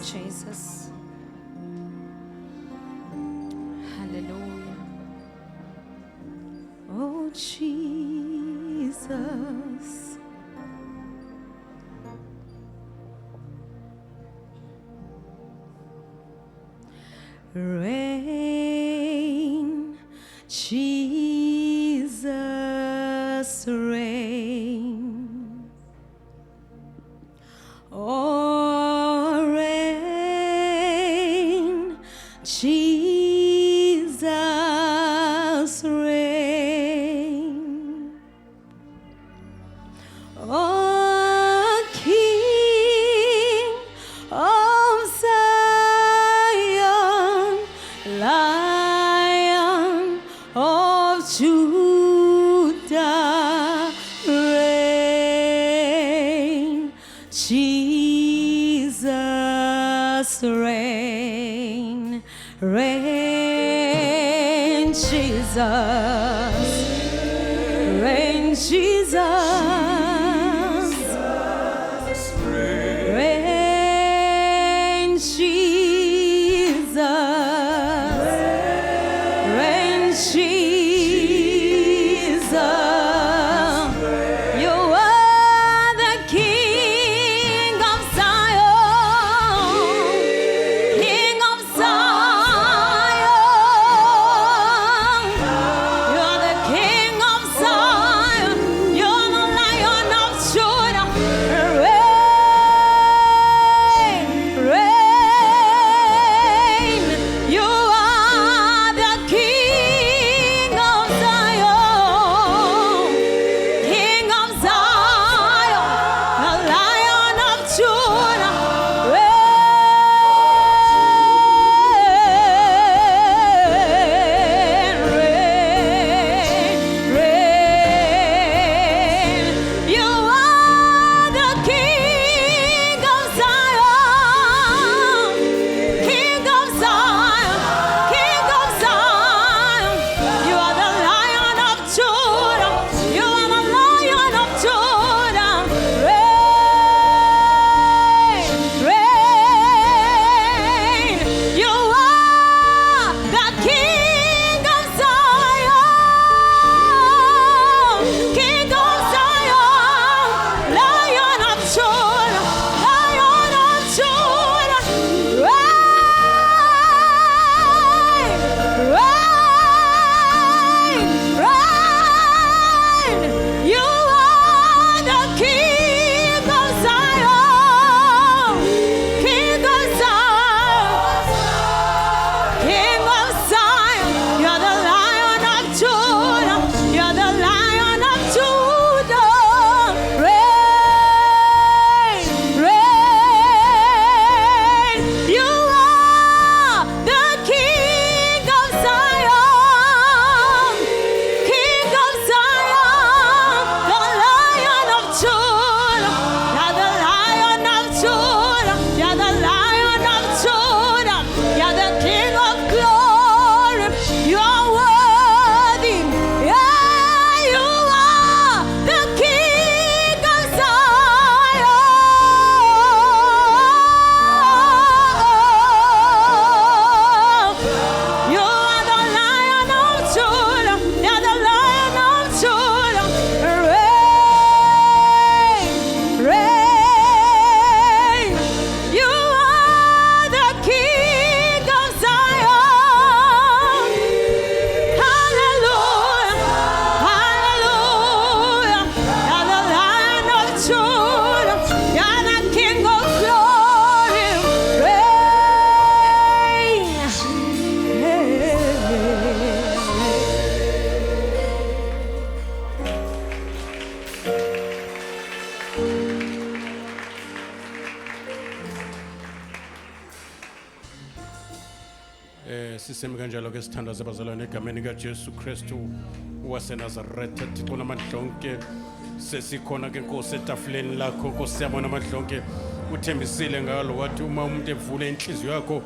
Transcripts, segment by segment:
Jesus. Hallelujah. Oh, Jesus. Reign, Jesus, reign. Oh, reign, Jesus, reign. Oh, King of Zion, Lion of Judah, reign, Jesus, reign, reign, Jesus, reign, Jesus. Reign, Jesus. Reign, Jesus. You are the King of Zion. King of Zion. You are the King of Zion. You are the Lion of Judah. Reign, reign. You are the King of Zion. King of Zion, the Lion of Judah. Reign, reign. You are the King of Zion. King of Zion, King of Zion. You are the Lion of Judah. You are the Lion of Judah. Reign, reign. You are the King of Zion. King of Zion. Lion of Judah. Lion of Judah. Reign, reign, reign. You are the King of Zion. King of Zion. King of Zion. You're the Lion of Judah. You're the Lion of Judah. Reign, reign. You are the King of Zion. King of Zion. The Lion of Judah. You're the Lion of Judah. You're the Lion of Judah. You're the King of glory. You are worthy. Yeah, you are the King of Zion. You are the Lion of Judah. You're the Lion of Judah. Reign, reign. You are the King of Zion. Hallelujah, hallelujah. You're the Lion of Judah. You're the King of glory. Sisemi kanjalo ke sithandaza bazalwane egameni kaJesu Kristu waseNazaretha. Thixo namandla onke sesikhona ke Nkosi etafuleni lakho. Nkosi yabona amandla onke uthembisile ngalo wathi uma umuntu evule inhliziyo yakho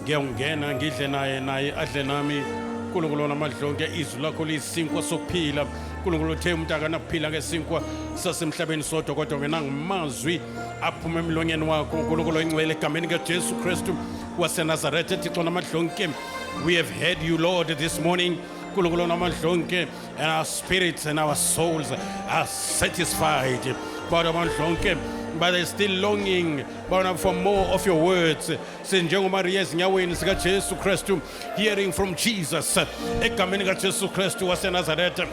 ngiyangena ngidle naye adle nami. Nkulunkulu namandla onke izwi lakho liyisinkwa sokuphila uNkulunkulu uthe umuntu akanakuphila ngesinkwa sasemhlabeni sodwa kodwa ngenangimazwi aphuma emlonyeni wakho uNkulunkulu oyingcwele egameni kaJesu Kristu waseNazaretha Thixo namadlonke. We have heard you, Lord, this morning. uNkulunkulu namadlonke, and our spirits and our souls are satisfied. But they're still longing for more of your words. Sinjengomaria ezinyaweni zikaJesu Kristu, hearing from Jesus. Egameni kaJesu Kristu waseNazaretha.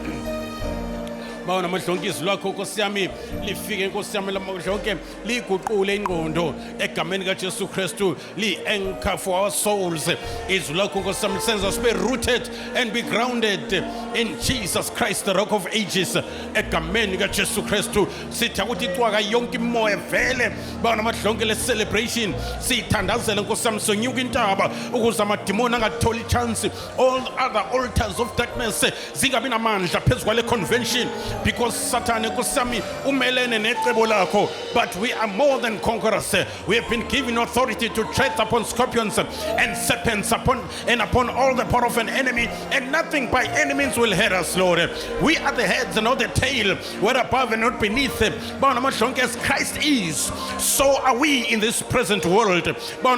Bawona amadlonke izwi lakho Nkosi yami lifike Nkosi yami lamadlonke liguqule ingqondo egameni kaJesu Kristu li-anchor for our souls. Izwi lakho Nkosi yami sends us be rooted and be grounded in Jesus Christ, the rock of ages. Egameni kaJesu Kristu sitha ukuthi icwaka yonke imoya vele bawona amadlonke le celebration siyithandazele Nkosi yami sonyuka intaba ukuze amadimoni angatholi chance. All other altars of darkness zingabi namandla phezu kwale convention, because Satan kusami umelene necebo lakho. But we are more than conquerors. We have been given authority to tread upon scorpions and serpents upon all the power of an enemy, and nothing by any means will hurt us, Lord. We are the heads and not the tail. We're above and not beneath. As Christ is, so are we in this present world. We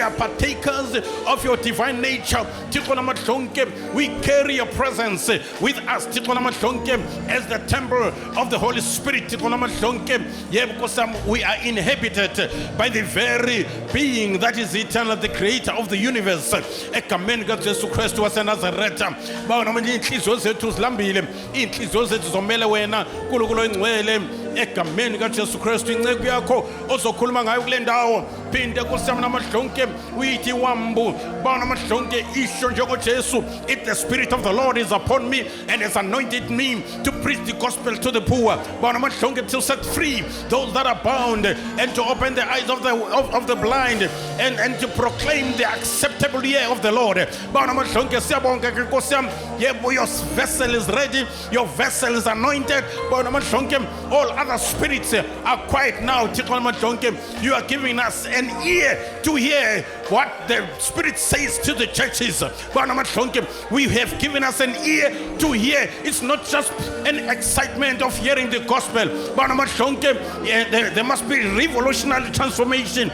are partakers of your divine nature. We carry your presence with us as the temple of the Holy Spirit. We are inhabited by the very being that is eternal, the creator of the universe. Egameni kaJesu Kristu waseNazaretha, inhliziyo zethu zilambile, inhliziyo zethu zomele wena uNkulunkulu oyingcwele. Egameni kaJesu Kristu inceku yakho ozokhuluma ngayo kule ndawo phinde Nkosi yami namadlonke uyithi wambu bawona amadlonke isho njengoJesu, if the Spirit of the Lord is upon me and has anointed me to preach the gospel to the poor, bawona amadlonke to set free those that are bound, and to open the eyes of the blind, and to proclaim the acceptable year of the Lord. Bawona amadlonke siyabonga ke Nkosi yami, yebo your vessel is ready, your vessel is anointed. Bawona amadlonke all other spirits are quiet now. You are giving us an ear to hear what the Spirit says to the churches. We have given us an ear to hear. It's not just an excitement of hearing the gospel. There must be revolutionary transformation,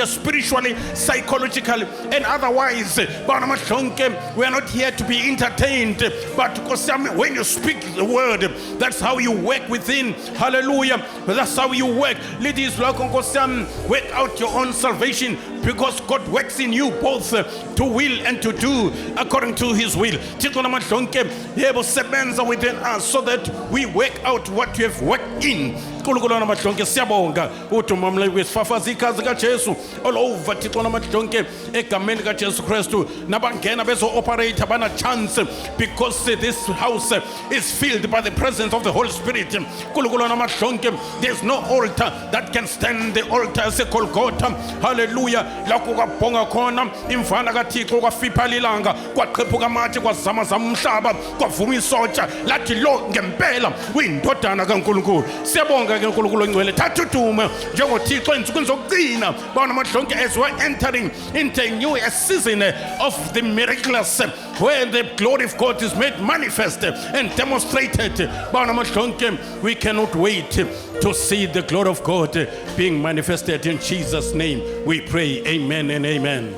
spiritually, psychologically, and otherwise. We are not here to be entertained, but when you speak the word, that's how you work within. Hallelujah. That's how you work. Ladies, work out your own salvation, because God works in you both to will and to do according to his will. Within us, so that we work out what you have worked in. Siyabonga uthumamle 𝑠𝒊𝒏𝒔𝒕 zikaJesu all over Thixo namadlonke egameni kaJesu Kristu nabangena bezo operate bana chance, because this house is filled by the presence of the Holy Spirit. There's no altar that can stand the altar 𝑠𝒊𝒏𝒔𝒕. Hallelujah. Lakho kwabhonga khona imvana kaThixo kwafipha ilanga kwaqhephuka amatshe kwazamazama umhlaba kwavuma isotsha lathi lo ngempela uyindodana kaNkulunkulu. Siyabonga ke uNkulunkulu oyingcwele, thatha udumo njengoThixo ensukwini zokugcina bawona amadlonke as we're entering into a new season of the miraculous, where the glory of God is made manifest and demonstrated. Bawona amadlonke, we cannot wait to see the glory of God being manifested. In Jesus' name we pray, amen and amen.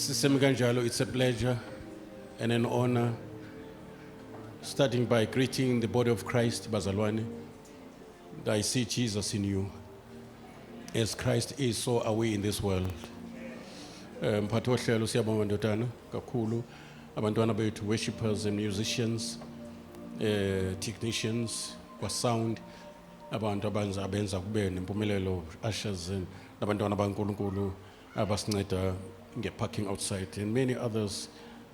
It's a pleasure and an honor, starting by greeting the body of Christ, bazalwane. I see Jesus in you. As Christ is, so are we in this world. Mphathi wohlelo siyabonga ndodana kakhulu abantwana bethu, worshipers and musicians, technicians kwa sound, abantu abenza kube nempumelelo, ushers, nabantwana baNkulunkulu abasinceda parking outside, and many others.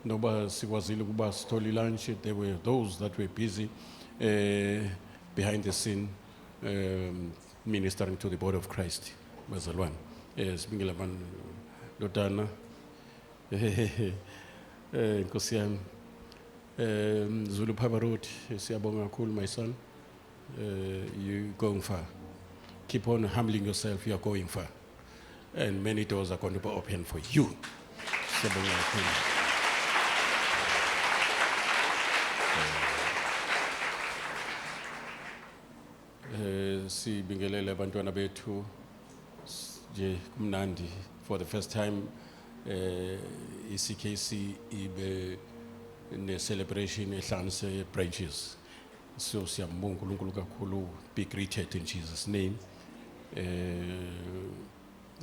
Noba sikwazile ukuba sithole lunch. There were those that were busy behind the scene, ministering to the body of Christ. Bazalwane, sibingela bandodana, Nkosi yami, Zulu Road, siyabonga kakhulu, my son. You going far. keep on humbling yourself, you are going far. And many doors are going to be open for you. Siyabonga kakhulu. Sibingelele abantwana bethu nje kumnandi for the first time 𝐶KC ibe ne celebration ehlanganise branches. So siyambonga uNkulunkulu kakhulu, be greeted in Jesus name.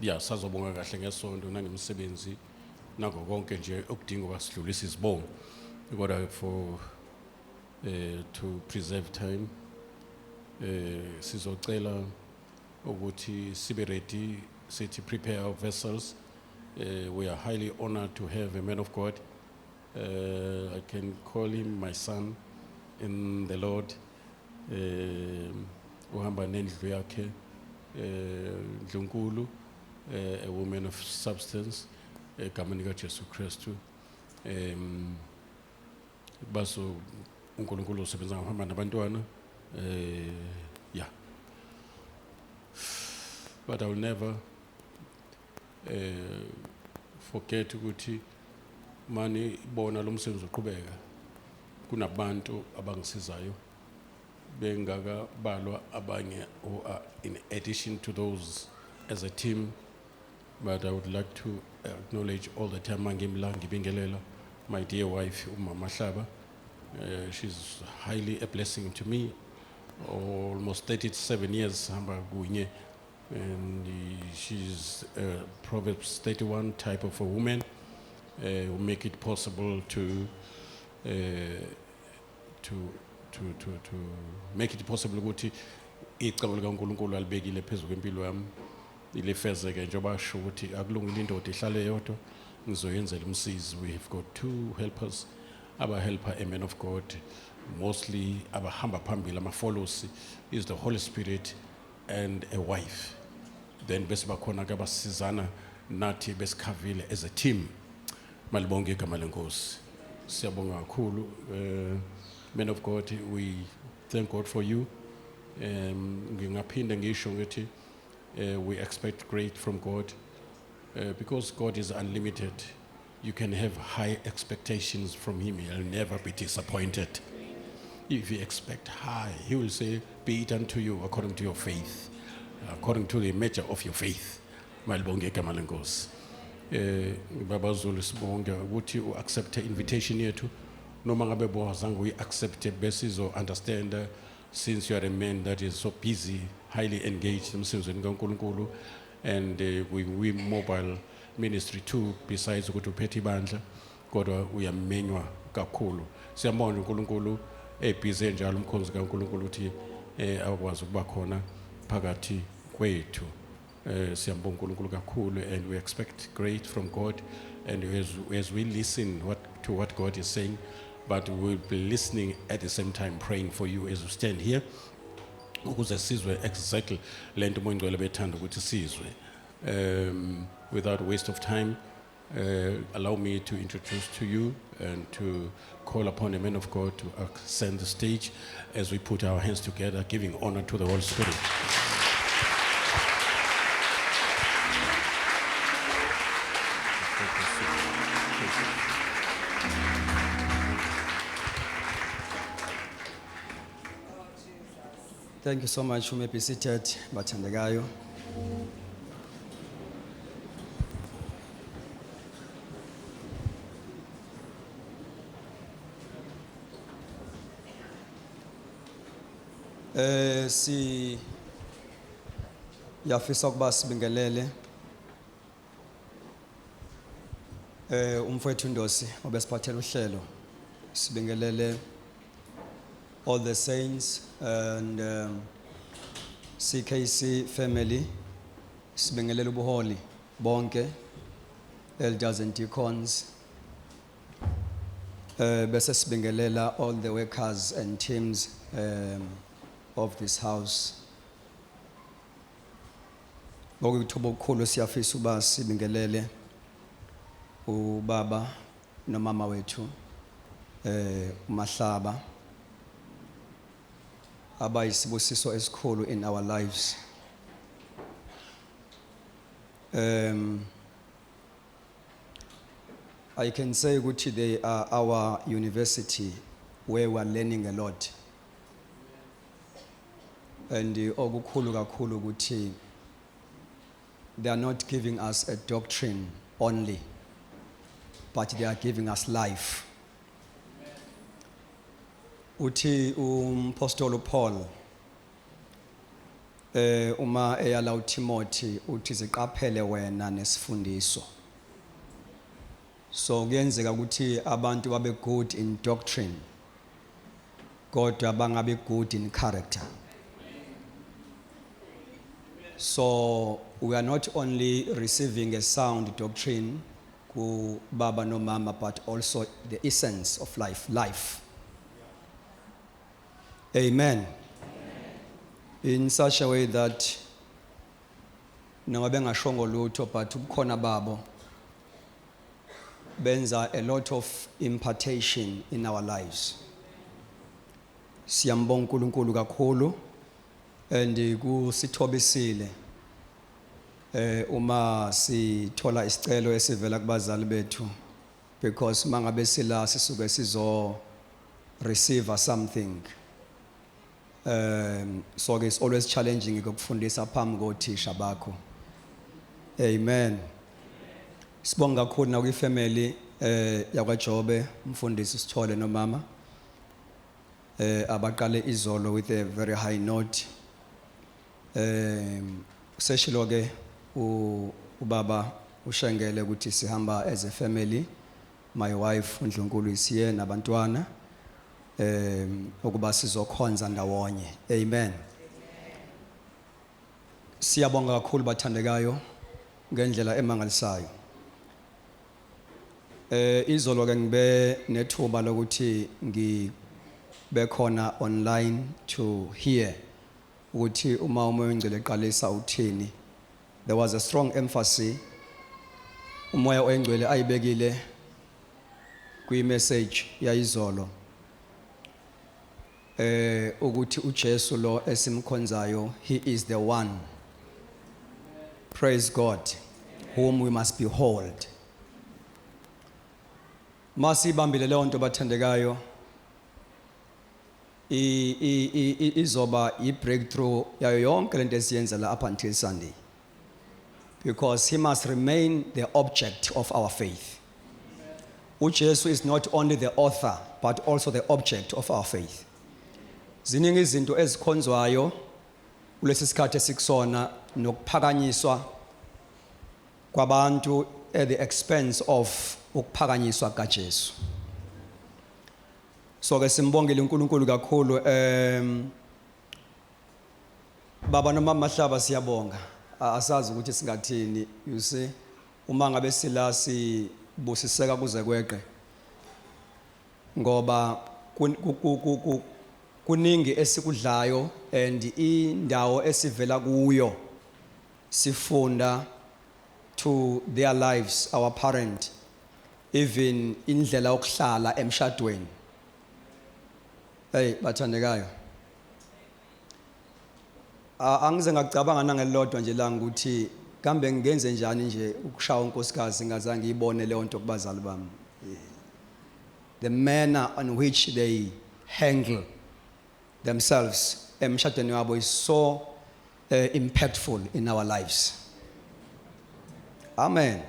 Yeah, sazobonga kahle ngesonto nangemsebenzi nako konke nje okudinga kwasidlulisa isibongo. Kodwa for to preserve time sizocela ukuthi sibe ready, sithi prepare our vessels. We are highly honored to have a man of God. I can call him my son in the Lord. Uhamba nendlu yakhe Ndlunkulu, a woman of substance, egameni kaJesu Kristu. Baso uNkulunkulu usebenza ngokuhamba nabantwana. Yeah. But I will never forget ukuthi mani bona lo msebenzi uqhubeka kunabantu abangisizayo bengakabalwa abanye who are in addition to those as a team. But I would like to acknowledge all the time ngibingelela my dear wife uMamathaba. She's highly a blessing to me. Almost 37 years hamba kunye, and she's a Proverbs 31 type of a woman who make it possible to make it possible ukuthi icebo likaNkulunkulu alibekile phezulu kwempilo yami ilifezeke njengoba asho ukuthi akulungile indoda ihlale yodwa ngizoyenzela umsizi. We have got two helpers, helper, a man of God, mostly abahamba phambili ama-follows is the Holy Spirit and a wife. Then bese bakhona ke abasizana nathi besikhavile as a team. Malibonke igama lenkosi. Siyabonga kakhulu. Man of God, we thank God for you. Ngingaphinde ngisho ngithi we expect great from God because God is unlimited. You can have high expectations from him. He'll never be disappointed. If you expect high, he will say, be it unto you according to your faith, according to the measure of your faith. Malibonge igama lenkosi. Baba Zulu sibonga ukuthi accept invitation yethu. Noma ngabe bozange we accept bese zo understand since you are a man that is so busy, highly engaged emsebenzini kaNkulunkulu, and we mobile ministry too, besides ukuthi uphethe ibandla kodwa uyamenywa kakhulu. Siyambonga uNkulunkulu ebhizi njalo umkhonzi kaNkulunkulu ukuthi akwazi ukuba khona phakathi kwethu. Siyambonga uNkulunkulu kakhulu, and we expect great from God, and as we listen to what God is saying, but we'll be listening at the same time praying for you as we stand here ukuze sizwe exactly lento uMngcwele bethanda ukuthi sizwe. Without waste of time, allow me to introduce to you and to call upon a man of God to ascend the stage as we put our hands together, giving honor to the Holy Spirit. Thank you so much. You may be seated, bathandekayo. Si yafisa ukuba sibingelele umfowethu Ndosi obesiphathela uhlelo, sibingelele all the saints and 𝑐KC family, sibingelele ubuholi bonke, elders and deacons, bese sibingelela all the workers and teams of this house. Ngokuthoba okukhulu siyafisa uba sibingelele ubaba nomama wethu uMahlaba abayisibusiso esikhulu in our lives. I can say ukuthi they are our university where we are learning a lot. And okukhulu kakhulu ukuthi they are not giving us a doctrine only, but they are giving us life. Uthi Apostle Paul uma eyala uTimothy uthi ziqaphele wena nesifundiswa. So kuyenzeka ukuthi abantu babe good in doctrine kodwa bangabe good in character. So we are not only receiving a sound doctrine ku baba no mama, but also the essence of life. Amen. In such a way that noma bengashongo lutho, but kukhona babo benza a lot of impartation in our lives. Siyambonga uNkulunkulu kakhulu and kusithobisile uma sithola isicelo esivela kubazali bethu, because mangabe sila sisuke sizo receive something. So it's always challenging ukufundisa phambi kothisha bakho. Amen. Sibonga kakhulu na kwi-family yakwaJobe, umfundisi Sithole nomama abaqale izolo with a very high note. Seshilo ke ubaba ushengele ukuthi sihamba as a family, my wife uNdlunkulu isiye nabantwana ukuba sizokhonza ndawonye. Amen. Siyabonga kakhulu bathandekayo ngendlela emangalisayo. Izolo ke ngibe nethuba lokuthi ngibe khona online to hear ukuthi uma umoya ongcwele eqalisa uthini. There was a strong emphasis umoya ongcwele ayibekile kwi message yayizolo ukuthi uJesu lo esimkhonzayo, he is the one, praise God, whom we must behold. Masibambile leyo nto bathandekayo, izoba i-breakthrough yayo yonke lento esiyenza la up until Sunday, because he must remain the object of our faith. uJesu is not only the author but also the object of our faith. Ziningi izinto ezikhonzwayo kulesi sikhathi esikusona nokuphakanyiswa kwabantu at the expense of ukuphakanyiswa kaJesu. So ke simbongile uNkulunkulu kakhulu. Baba noMamahlaba siyabonga. Asazi ukuthi singathini. You see, uma ngabe sila sibusiseka kuze kweqe, ngoba kuningi esikudlayo and indawo esivela kuyo sifunda to their lives, our parent, even indlela yokuhlala emshadweni. Hey bathandekayo, angize ngacabanga nangelodwa nje la ukuthi kambe ngenze njani nje ukushaya unkosikazi ngazange ngiyibone leyo nto kubazali bami. The manner on which they handle themselves emshadweni wabo is so impactful in our lives. Amen.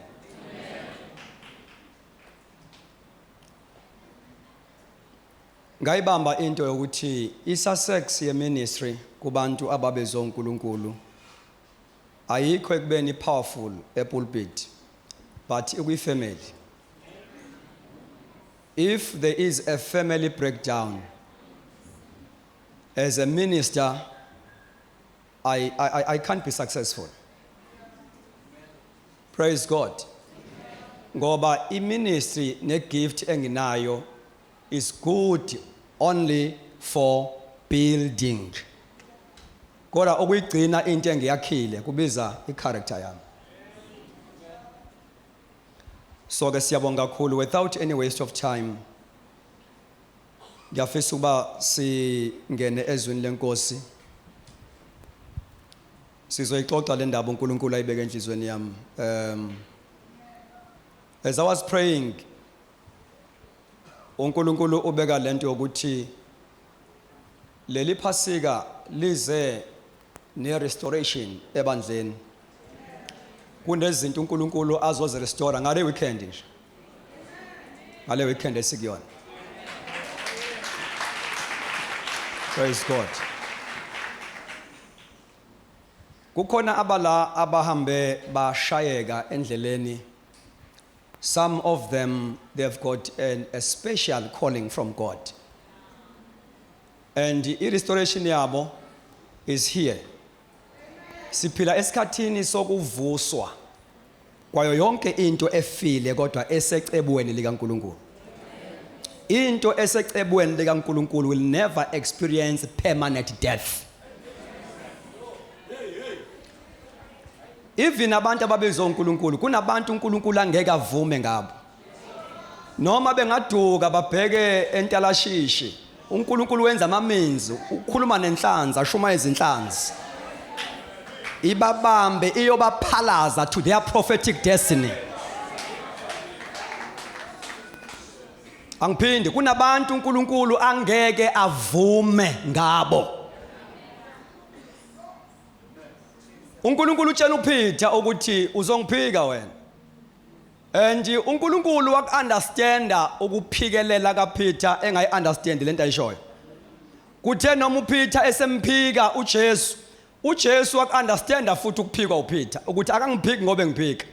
Ngayibamba into yokuthi i-success ye-ministry kubantu ababezwe uNkulunkulu ayikho ekubeni powerful e-pulpit, but ikwi-family. If there is a family breakdown, as a minister, I can't be successful. Praise God. Ngoba i-ministry ne-gift enginayo is good only for building. Kodwa okuyigcina into engiyakhile kubiza i-character yami. So ke siyabonga kakhulu, without any waste of time, ngiyafisa ukuba singene ezweni lenkosi Sizoyixoxa le ndaba uNkulunkulu ayibeke enhlizweni yami. As I was praying, uNkulunkulu ubeka lento yokuthi leli phasika lize ne restoration ebandleni. Kunezinto uNkulunkulu azoze restore ngale weekend nje. Ngale weekend esikuyona. Praise God. Kukhona abala abahambe bashayeka endleleni. Some of them, they've got a special calling from God. And the restoration yabo is here. Siphila esikhathini sokuvuswa kwayo yonke into efile kodwa esecebweni likaNkulunkulu. Into esecebweni likaNkulunkulu will never experience permanent death. Even abantu ababizwa uNkulunkulu, kunabantu uNkulunkulu angeke avume ngabo. Noma bengaduka babheke entalashishi, uNkulunkulu wenza amamenzi, ukhuluma nenhlanzi, ashuma izinhlanzi. Ibabambe iyobaphalaza to their prophetic destiny. Angiphindi kunabantu uNkulunkulu angeke avume ngabo. uNkulunkulu utshela uPeter ukuthi uzongiphika wena. And uNkulunkulu wakunderstanda ukuphikelela kaPeter engayiunderstand lento ayishoyo. Kuthe noma uPeter esemphika uJesu, uJesu wakunderstanda futhi ukuphikwa uPeter ukuthi akangiphiki ngobe ngiphika.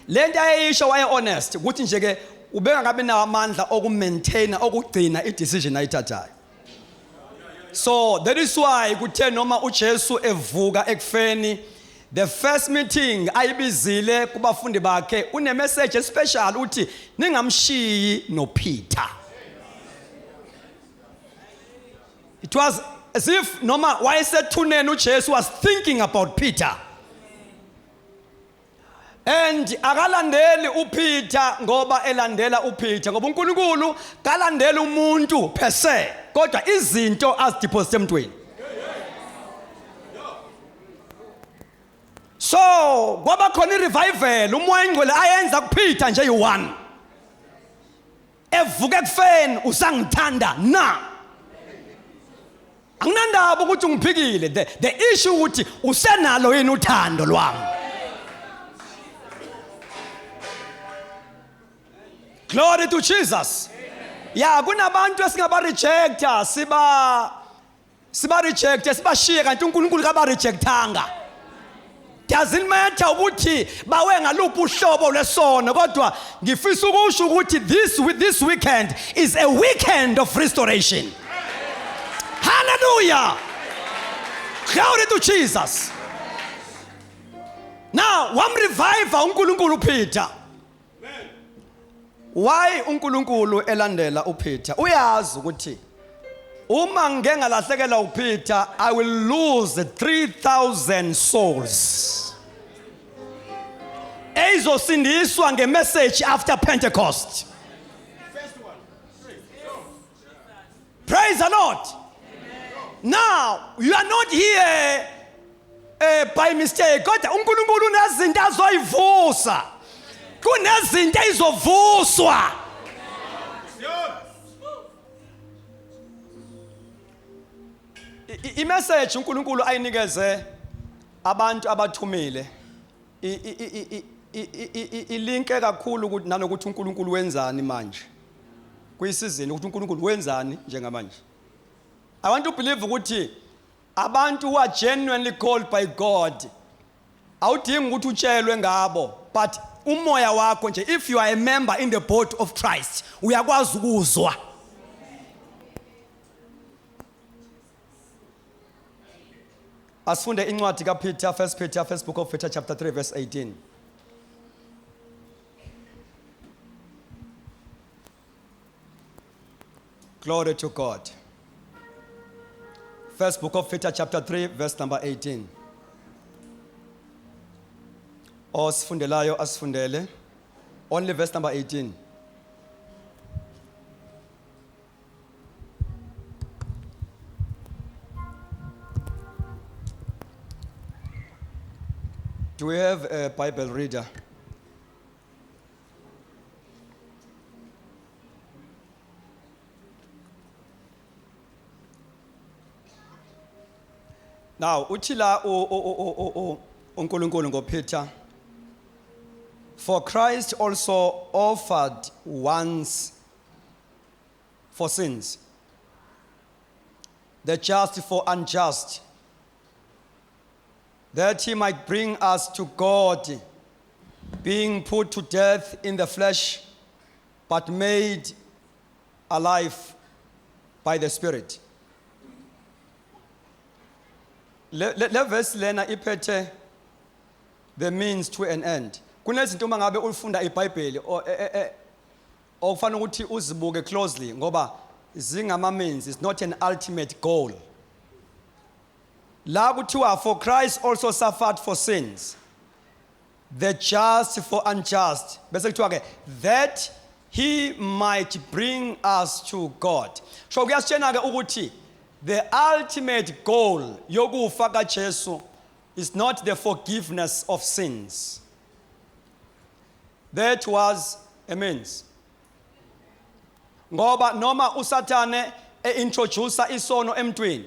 Lento ayisho waye honest ukuthi nje ke ubeka ngabe nawo amandla okumaintaina okugcina idecision ayithathayo. So that is why kuthe noma uJesu evuka ekufeni, the first meeting ayibizile kubafundi bakhe une message special uthi ningamshiyi noPeter. It was as if noma wayesethuneni uJesu was thinking about Peter. And akalandeli uPeter ngoba elandela uPeter ngoba uNkulunkulu kalandela umuntu per se kodwa izinto azideposit emntweni. So kwaba khona irevival umoya ingcwele ayenza kuPeter nje yi1. Evuka ekufeni usangithanda na. Anginandaba ukuthi ungiphikile, the issue ukuthi usenalo yini uthando lwami. Glory to Jesus. Ya kunabantu esingaba rejecta siba rejecta sibashiye kanti uNkulunkulu kaba rejectanga. Doesn't matter ukuthi bawe ngaluphi uhlobo lwesono kodwa ngifisa ukusho ukuthi this weekend is a weekend of restoration. Hallelujah. Glory to Jesus. Now, wamrevive uNkulunkulu uPeter. Why uNkulunkulu elandela uPeter? Uyazi ukuthi uma ngeke ngalahlekela uPeter, I will lose 3,000 souls. Ezosindiswa ngemessage after Pentecost. Praise the Lord. Now, you are not here by mistake. Kodwa uNkulunkulu unezinto azoyivusa. Kunezinto ezovuswa. I-message uNkulunkulu ayinikeze abantu abathumile ilinke kakhulu ukuthi nanokuthi uNkulunkulu wenzani manje. Kuyisizini ukuthi uNkulunkulu wenzani njengamanje. I want to believe ukuthi abantu who are genuinely called by God awudingi ukuthi utshelwe ngabo, but umoya wakho nje, if you are a member in the body of Christ uyakwazi ukuzwa. Asifunde incwadi kaPeter, first book of Peter chapter 3 verse 18. Glory to God. First book of Peter chapter 3 verse number 18. Osifundelayo asifundele. Only verse number 18. Do we have a Bible reader? Now, utila uNkulunkulu ngoPeter. For Christ also offered once for sins, the just for unjust, that he might bring us to God, being put to death in the flesh, but made alive by the Spirit. Le verse lena iphethe the means to an end. Kunezinto uma ngabe ulifunda iBhayibheli okufanele ukuthi uzibuke closely ngoba zingama means, it's not an ultimate goal. La kuthiwa for Christ also suffered for sins, the just for unjust. Bese kuthiwa ke that he might bring us to God. So kuyasitshena ke ukuthi the ultimate goal yokufa kaJesu is not the forgiveness of sins. That was a means. Ngoba noma uSathane introduce isono emntwini,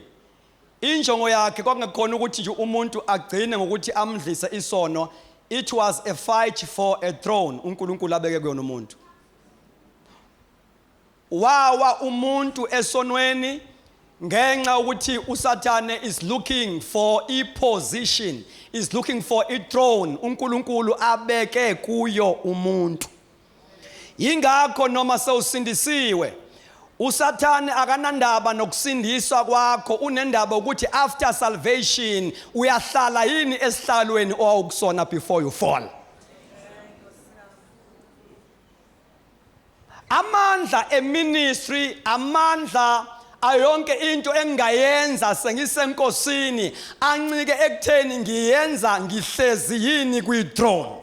injongo yakhe kwakungekhona ukuthi nje umuntu agcine ngokuthi amdlise isono. It was a fight for a throne uNkulunkulu abeke kuyona umuntu. Wawa umuntu esonweni ngenxa ukuthi uSathane is looking for a position, is looking for a throne uNkulunkulu abeke kuyo umuntu. Ingakho noma sewusindisiwe, uSathane akanandaba nokusindiswa kwakho, unendaba ukuthi after salvation uyahlala yini esihlalweni owawukusona before you fall. Amandla eministry, amandla ayonke into engayenza sengisenkosini ancike ekutheni ngiyenza ngihlezi yini kwi-throne.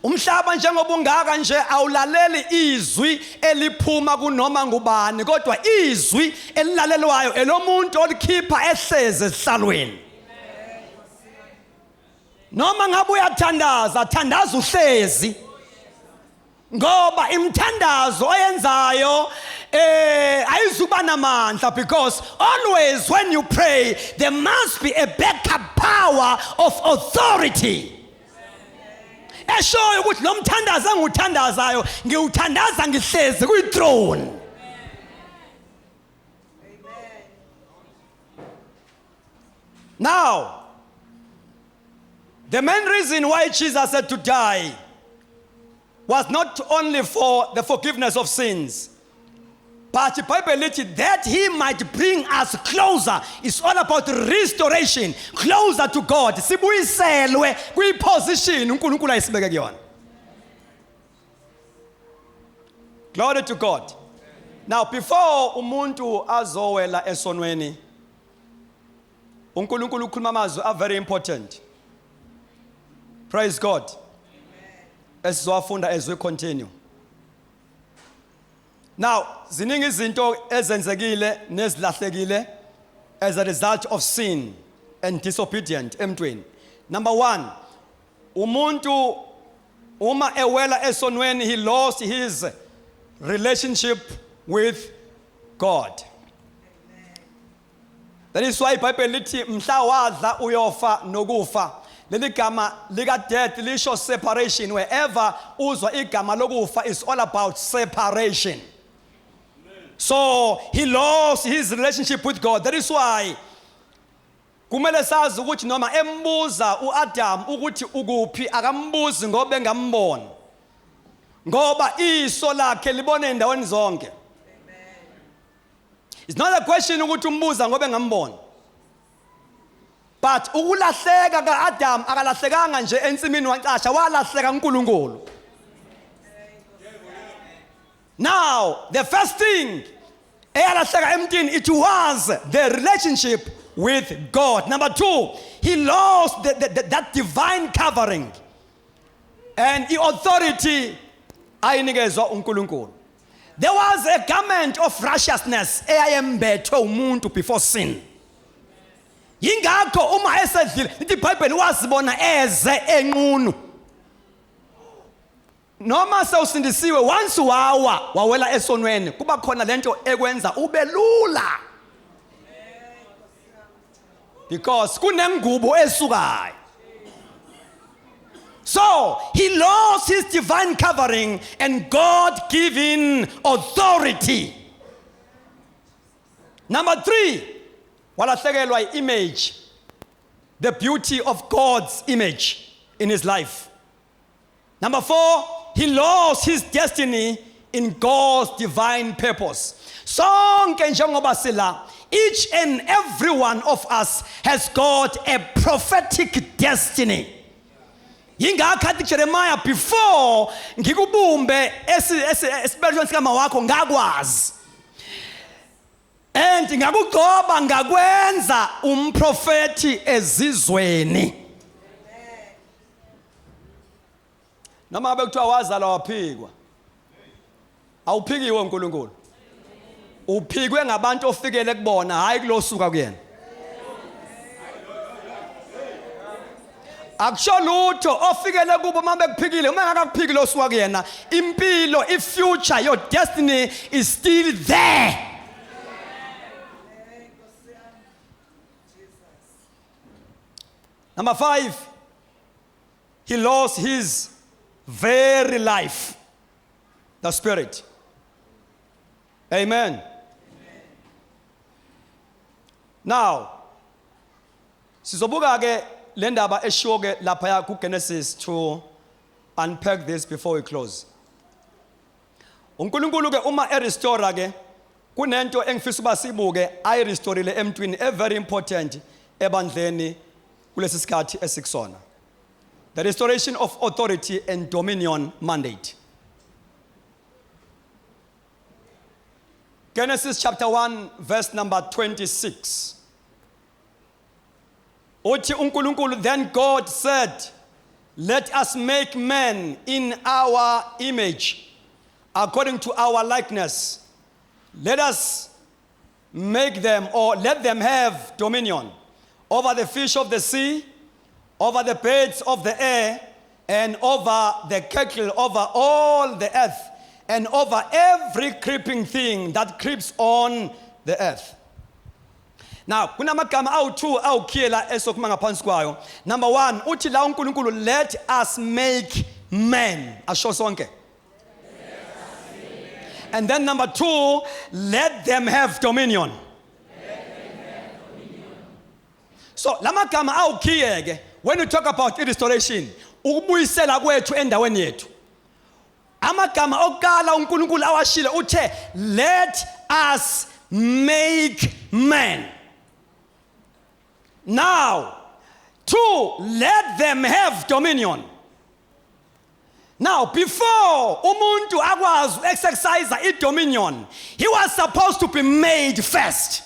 Umhlaba njengoba ungaka nje awulaleli izwi eliphuma kunoma ngubani, kodwa izwi elilalelwayo elomuntu olikhipha ehleze esihlalweni. Noma ngabe uyathandaza, thandaza uhlezi. Ngoba imthandazo oyenzayo ayizuba namandla, because always when you pray there must be a backup power of authority. Eshoyo ukuthi lo mthandazo enguthandazayo ngiwuthandaza ngihlezi kwi-throne. Now, the main reason why Jesus had to die was not only for the forgiveness of sins, but the Bible that he might bring us closer. It's all about restoration, closer to God. Sibuyiselwe kwi-position uNkulunkulu ayisibeke kuyona. Glory to God. Now, before umuntu azowela esonweni, uNkulunkulu ukhuluma amazwi are very important. Praise God. Esizowafunda as we continue. Now, ziningi izinto ezenzekile nezilahlekile as a result of sin and disobedient emntwini. Number one, umuntu uma ewela esonweni, he lost his relationship with God. That is why iBhayibheli lithi mhla wadla uyofa nokufa. Leli gama lika death lisho separation. Wherever uzwa igama lokufa is all about separation. So he lost his relationship with God. That is why kumele sazi ukuthi noma embuza uAdam ukuthi ukuphi akambuzi ngoba engambona, ngoba iso lakhe libone endaweni zonke. It's not a question ukuthi umbuza ngoba engambona, but ukulahleka kaAdam akalahlekanga nje ensimini wancasha, walahleka uNkulunkulu. Now, the first thing, it was the relationship with God. Number two, he lost that divine covering and the authority ayinikezwa uNkulunkulu. There was a garment of righteousness eyayembethwe umuntu before sin. Yingakho uma esedlile ithi iBhayibheli wazibona eze enqunu. Noma sewusindisiwe once wawela esonweni kuba khona lento ekwenza ube lula. Because kunengubo esukayo. So he lost his divine covering and God-given authority. Number 3, walahlekelwa image, the beauty of God's image in his life. Number 4, he lost his destiny in God's divine purpose. Sonke njengoba sila, each and every one of us has got a prophetic destiny. Yingakho Jeremiah, before ngikubumbe esibelweni sikama wakho ngakwazi. And ngakugoba ngakwenza umprofeti ezizweni. Noma bekuthiwa wazala waphikwa. Awuphikiwe uNkulunkulu. Uphikwe ngabantu ofikele kubona hayi kulosuka kuyena. Akusho lutho ofikele kubo mama bekuphikile uma ngakakuphiki losuka kuyena. Impilo, future, your destiny is still there. Number 5, he lost his very life, the spirit. Amen. Now, sizobuka ke le ndaba eshoke lapha ku Genesis to unpack this before we close. uNkulunkulu ke uma restore ke kunento engifisa uba sibuke ayirestorile emntwini very important ebandleni kulesi sikhathi esikusona. The restoration of authority and dominion mandate. Genesis chapter 1 verse number 26. Uthi uNkulunkulu, then God said, let us make man in our image, according to our likeness. Let us make them, or let them have dominion over the fish of the sea, over the birds of the air, and over the cattle, over all the earth, and over every creeping thing that creeps on the earth. Now, kunamagama awu-2 awukhiyela esokuma ngaphansi kwayo. Number 1, uthi la uNkulunkulu, let us make men. Asho sonke. And then number 2, let them have dominion. So, lamagama awukhiyeke. When you talk about restoration, ukubuyisela kwethu endaweni yethu. Amagama okala uNkulunkulu awashile uthe, let us make man. Now, 2, let them have dominion. Now, before umuntu akwazi exercise dominion, he was supposed to be made first.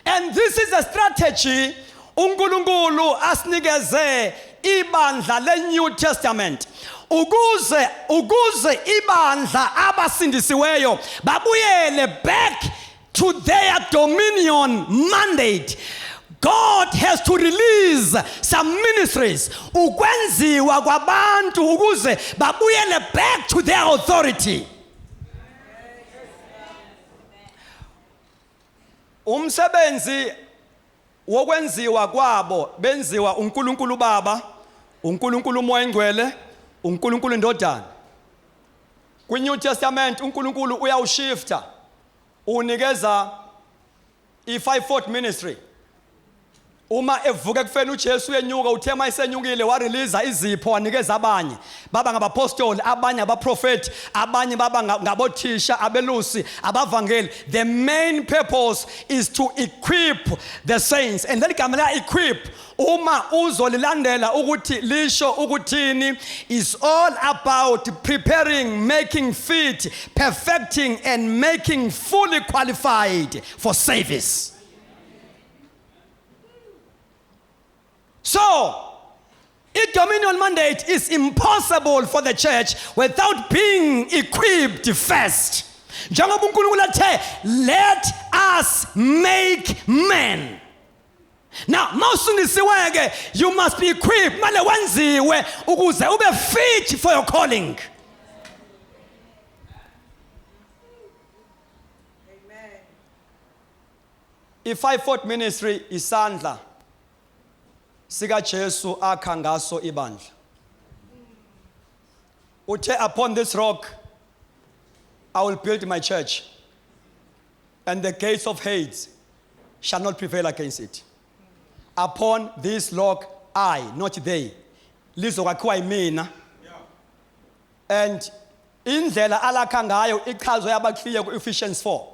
And this is a strategy uNkulunkulu asinikeze ibandla le-New Testament. Ukuze ibandla abasindisiweyo babuyele back to their dominion mandate. God has to release some ministries ukwenziwa kwabantu ukuze babuyele back to their authority. Umsebenzi wokwenziwa kwabo benziwa uNkulunkulu Baba, uNkulunkulu Moya Ngcwele, uNkulunkulu Indodana. Kwi-New Testament uNkulunkulu uyawushifta unikeza i-5-fold ministry. Uma evuka kufena uJesu uyenyuka uthema isenyukile warelease izipho wanikeza abanye baba ngabapostoli, abanye abaprofeti, abanye baba ngabothisha, abelusi, abavangeli. The main purpose is to equip the saints. And then igama la equip uma uzolilandela ukuthi lisho ukuthini is all about preparing, making fit, perfecting and making fully qualified for service. So, a dominion mandate is impossible for the church without being equipped first. Njengoba uNkulunkulu athe, let us make men. Now, you must be equipped ukuze ube fit for your calling. Amen. I-5-fold ministry isandla sika Jesu akha ngaso ibandla. Uthe, upon this rock I will build my church, and the gates of Hades shall not prevail against it. Upon this rock I, not they, lizokwakhiwa yimina. And indlela alakha ngayo ichazwe yabakliye ku-Ephesians 4.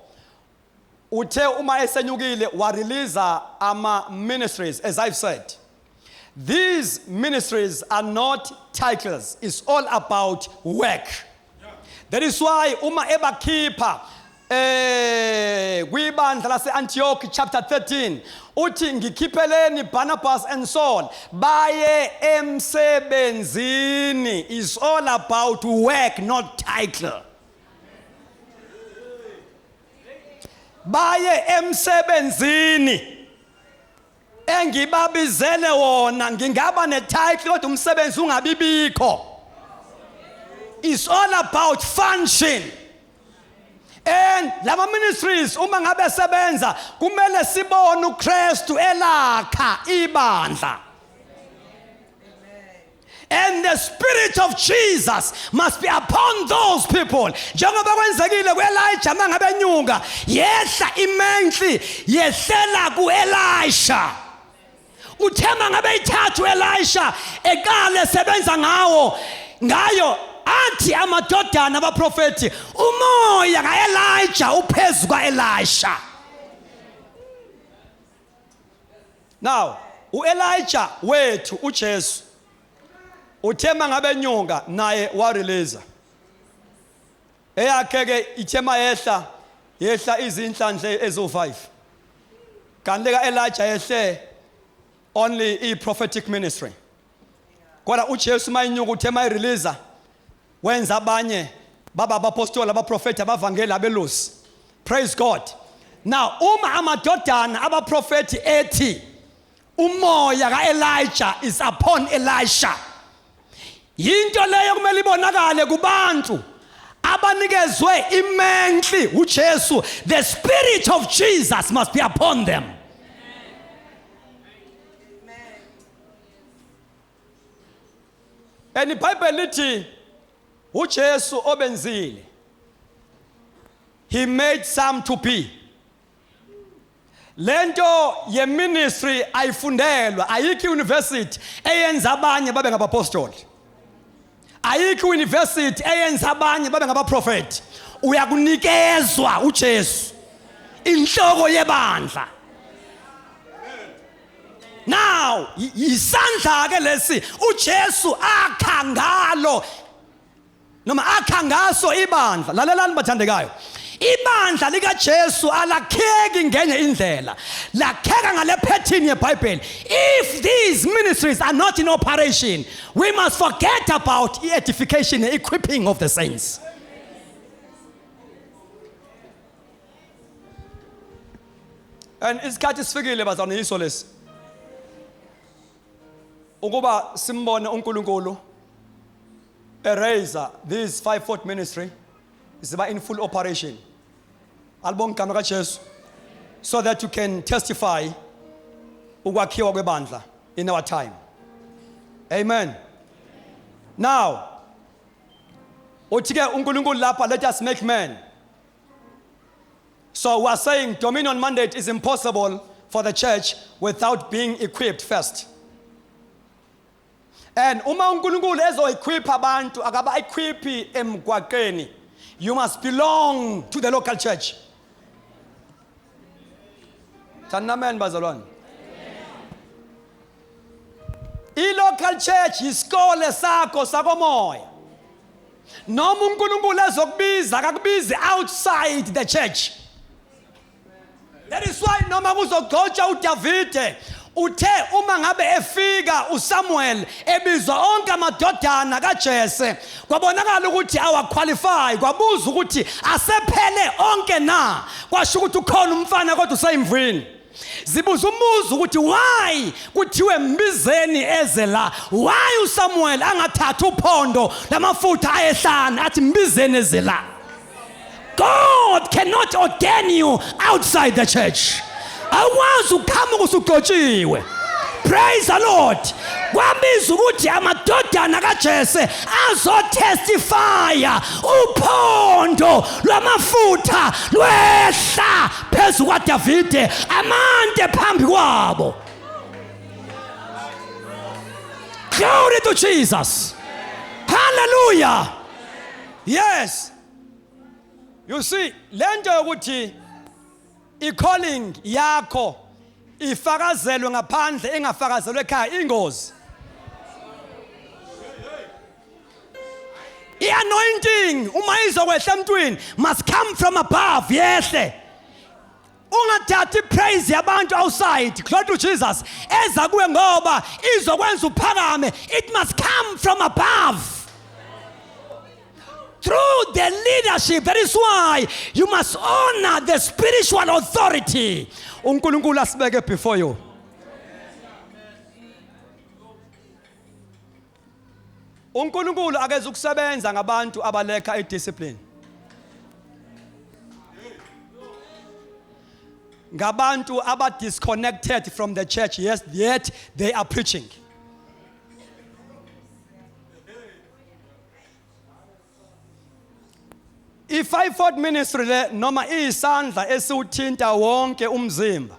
Uthe uma esenyukile wareleasa ama ministries, as I've said. These ministries are not titles. It's all about work. That is why uma ebakhipha kwibandla lase-Antioch chapter 13 uthi ngikhipheleni Barnabas and Saul baye emsebenzini. Is all about work, not title. Baye emsebenzini engibabizele wona, ngingaba ne-title kodwa umsebenzi ungabibikho. It's all about function. And lama ministries uma ngabe sebenza kumele sibone uKristu elakha ibandla. And the Spirit of Jesus must be upon those people. Njengoba kwenzekile ku-Elijah mangabe enyuka yehla imentli yehlela ku-Elisha. Uthema ngabe ithathu Elisha ekale sebenza ngayo athi amadodana abaprofeti umoya kaElijah uphezu kaElisha. Now uElijah wethu uJesu uthema ngabe nyonga naye wareleasa eyakhe ke ithema yehla izinhlanhla ezo5 kanti kaElijah yehle only a prophetic ministry. Kodwa uJesu mayinyuka uthema ireleasa wenza abanye baba abapostoli abaprofeti abavangeli abelosi. Praise God. Now uma amadodana abaprofeti ethi umoya kaElijah is upon Elisha, yinto leyo kumele ibonakale kubantu abanikezwe imentli uJesu. The Spirit of Jesus must be upon them. And iBhayibheli lithi uJesu obenzile, he made some to be. Lento ye ministry ayifundelwa, ayikho university eyenza abanye babe ngabapostoli, ayikho university eyenza abanye babe ngabaprofeti. Uyakunikezwa uJesu inhloko yebandla. Now isandla ke lesi uJesu akha ngalo noma akha ngaso ibandla. Lalelani bathandekayo, ibandla lika Jesu alakheki ngenye indlela, lakheka ngale pattern yeBhayibheli. If these ministries are not in operation, we must forget about the edification and equipping of the saints. And isikhathi sifikile bazana yiso lesi ukuba simbone uNkulunkulu eraser this 5-fold ministry is in full operation. Albon kano ka Jesu, so that you can testify ukwakhiwa kwebandla in our time. Amen. Now uthike uNkulunkulu lapha, let us make men. So we are saying dominion mandate is impossible for the church without being equipped first. And uma uNkulunkulu ezo-equip abantu akaba equipi emgwaqeni, you must belong to the local church. Tanamen bazalwane. I-local church isikole sakho sakomoya. Noma uNkulunkulu ezokubiza akakubizi outside the church. That is why noma kuzogcotsha uDavide uthe uma ngabe efika uSamuel ebizwa onke amadodana kaJese kwabonakala ukuthi awaqualify kwabuza ukuthi asephele onke na kwasho ukuthi ukhona umfana kodwa usayimvini zibuza umuzi ukuthi why kuthiwe mbizeni eze la why uSamuel angathatha uphondo lamafutha ayehlana athi mbizeni eze la. God cannot ordain you outside the church. Awazi ukhama kusugcotshiwe. Praise the Lord. Kwabiza ukuthi amadodana kaJese azotestifya uphondo lwamafutha lwehla phezu kwaDavide amande phambi kwabo. Glory to Jesus. Hallelujah. Yes. You see, lento yokuthi i-calling yakho ifakazelwe ngaphandle engafakazelwe ekhaya ingozi. I-anointing uma izokwehla emntwini must come from above yehle. Ungathathi praise yabantu outside, glory to Jesus, eza kuwe ngoba izokwenza uphakame. It must come from above. Through the leadership, that is why you must honor the spiritual authority. uNkulunkulu asibeke before you. uNkulunkulu akeze ukusebenza ngabantu abalekha idiscipline. Ngabantu aba disconnected from the church, yes, yet they are preaching. I-fivefold ministry le noma isandla esiwuthinta wonke umzimba.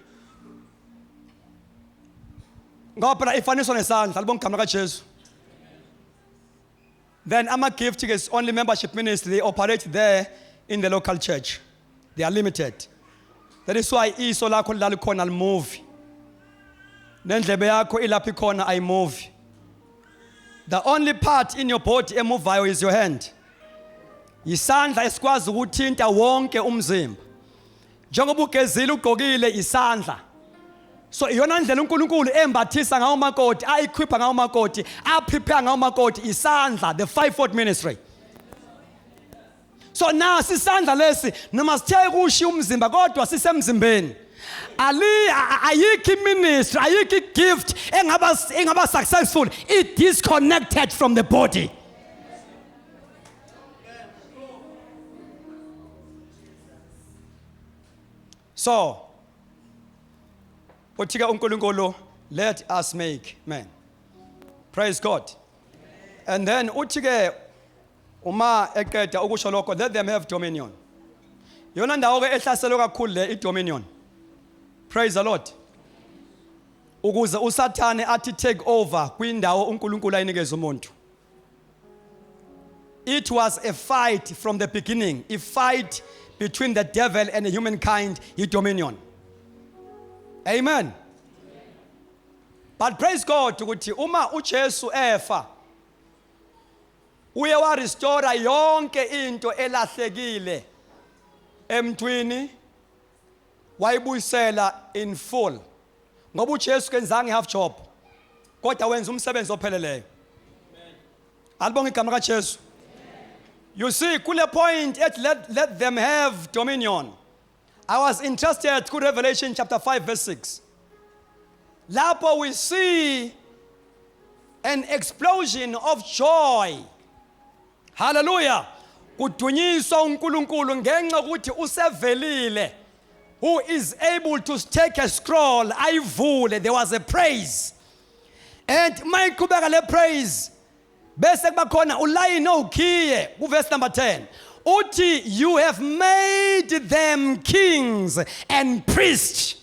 Ngoba phela ifaniswa nesandla libonga igama likaJesu. Then ama-gift is only membership ministry, they operate there in the local church. They are limited. That is why iso lakho lali khona limuvi. Nendlebe yakho ilaphi khona ayimuvi. The only part in your body emuvayo is your hand. Isandla esikwazi ukuthinta wonke umzimba. Njengoba ugezile ugqokile isandla. So iyona ndlela uNkulunkulu embathisa ngawo makoti, ayikhipha ngawo makoti, aprepare ngawo makoti isandla, the fivefold ministry. So nasi isandla lesi noma sithe kushiya umzimba kodwa sisemzimbeni. Ayikho ministry, ayikho gift engaba successful it disconnected from the body. So uthika uNkulunkulu, let us make man. Praise God. And then uthike uma eqeda ukusho lokho, let them have dominion. Yona ndawo ke ehlaselwe kakhulu le i-dominion. Praise the Lord. Ukuze uSathane athi take over kwindawo uNkulunkulu ayinikeza umuntu. It was a fight from the beginning, a fight between the devil and the humankind, i-dominion. Amen. But praise God ukuthi uma uJesu efa uye wa restore yonke into elahlekile emntwini wayibuyisela in full. Ngoba uJesu kenzanga half job kodwa wenza umsebenzi opheleleyo. Alibonga igama likaJesu. You see, kule point let them have dominion. I was interested to Revelation chapter 5 verse 6. Lapho we see an explosion of joy. Hallelujah. Kudunyiswa uNkulunkulu ngenxa ukuthi usevelile. Who is able to take a scroll ayivule. There was a praise. And mayiqhubeka le praise bese kuba khona ulayini owukhiye ku verse number 10. Uthi you have made them kings and priests.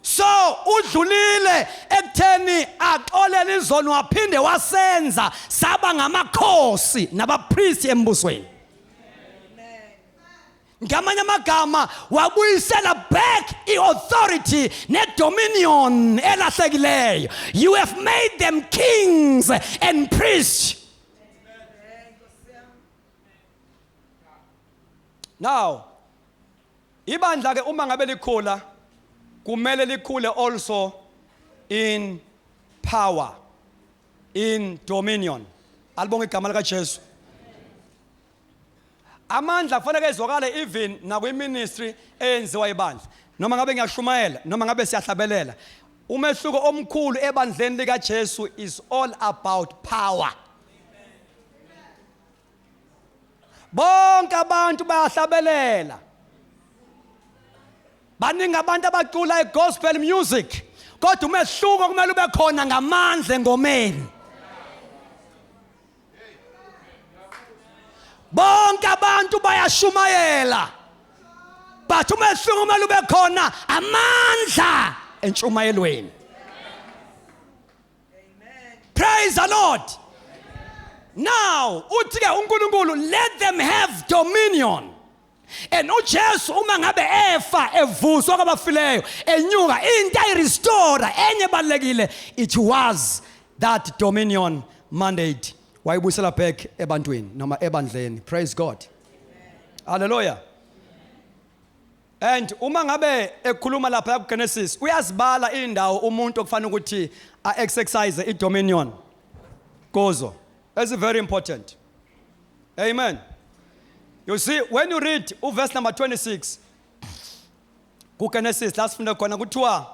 So udlulile ekutheni axolele izono waphinde wasenza saba ngamakhosi nabapriest embusweni. Ngamanye amagama wabuyisela back i-authority ne-dominion elahlekileyo. You have made them kings and priests. Now ibandla ke uma ngabe likhula kumele likhule also in power, in dominion. Alibonge igama lika Jesu. Amandla kufanele ezwakale even nakwi-ministry eyenziwa ibandla. Noma ngabe ngiyashumayela, noma ngabe siyahlabelela. Umehluko omkhulu ebandleni lika Jesu is all about power. Bonke abantu bayahlabelela. Baningi abantu abacula i-gospel music. Kodwa umehluko kumele ube khona ngamandla engomeni. Bonke abantu bayashumayela. But umehluko kumele ube khona amandla entshumayelweni. Praise the Lord. Now, uthi ke uNkulunkulu, let them have dominion. And uJesu uma ngabe efa evuswa kwabafileyo enyuka into ayirestore enye balekile, it was that dominion mandate wayibuyisela back ebantwini noma ebandleni. Praise God. Hallelujah. And uma ngabe ekhuluma lapha kuGenesis uyazibala indawo umuntu okufanele ukuthi exercise idominion kuzo. That's very important. Amen. You see, when you read verse number 26, kuGenesis, lasifunda khona kuthiwa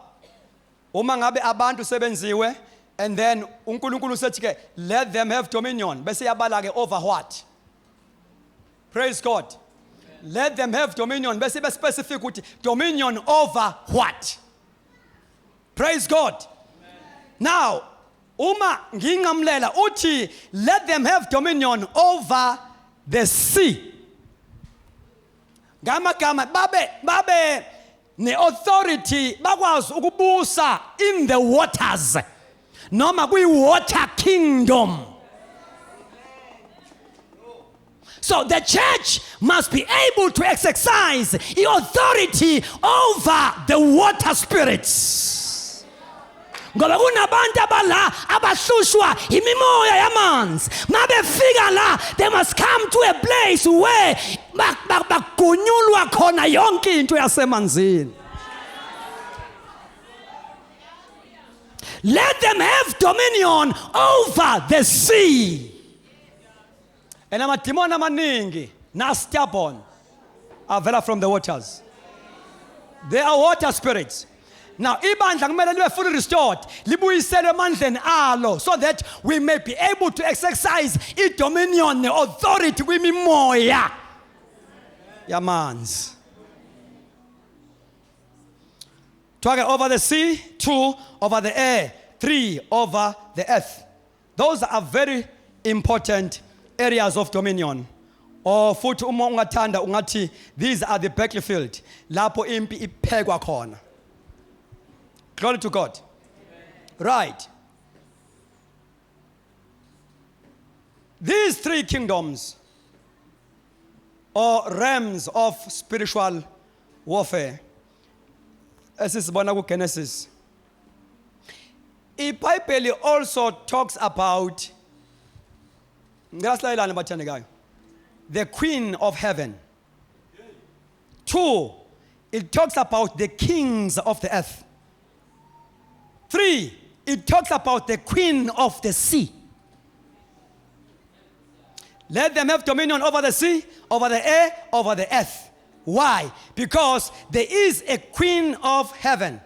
uma ngabe abantu sebenziwe, and then uNkulunkulu usethi ke let them have dominion. Bese yabala ke over what? Praise God. Let them have dominion. Bese be specific ukuthi dominion over what? Praise God. Now, uma ngingamlela uthi let them have dominion over the sea. Gama babe ne authority bakwazi ukubusa in the waters. Noma kwi water kingdom. So the church must be able to exercise the authority over the water spirits. Ngoba kunabantu abala abahlushwa imimoya yamanzi. Mabefika la, they must come to a place where bagunyulwa khona yonke into yasemanzini. Let them have dominion over the sea. And amadimoni amaningi na stubborn avela from the waters. They are water spirits. Now, ibandla kumele libe fully restored, libuyiselwe emandleni alo, so that we may be able to exercise dominion, authority kwimimoya yamanzi. Talking over the sea, 2 over the air, 3 over the earth. Those are very important areas of dominion. Or futhi uma ungathanda ungathi these are the battlefield lapho impi iphekwa khona. Glory to God. Right. These 3 kingdoms or realms of spiritual warfare, as is born in Genesis. The Bible also talks about the queen of heaven. 2, it talks about the kings of the earth. 3, it talks about the queen of the sea. Let them have dominion over the sea, over the air, over the earth. Why? Because there is a queen of heaven.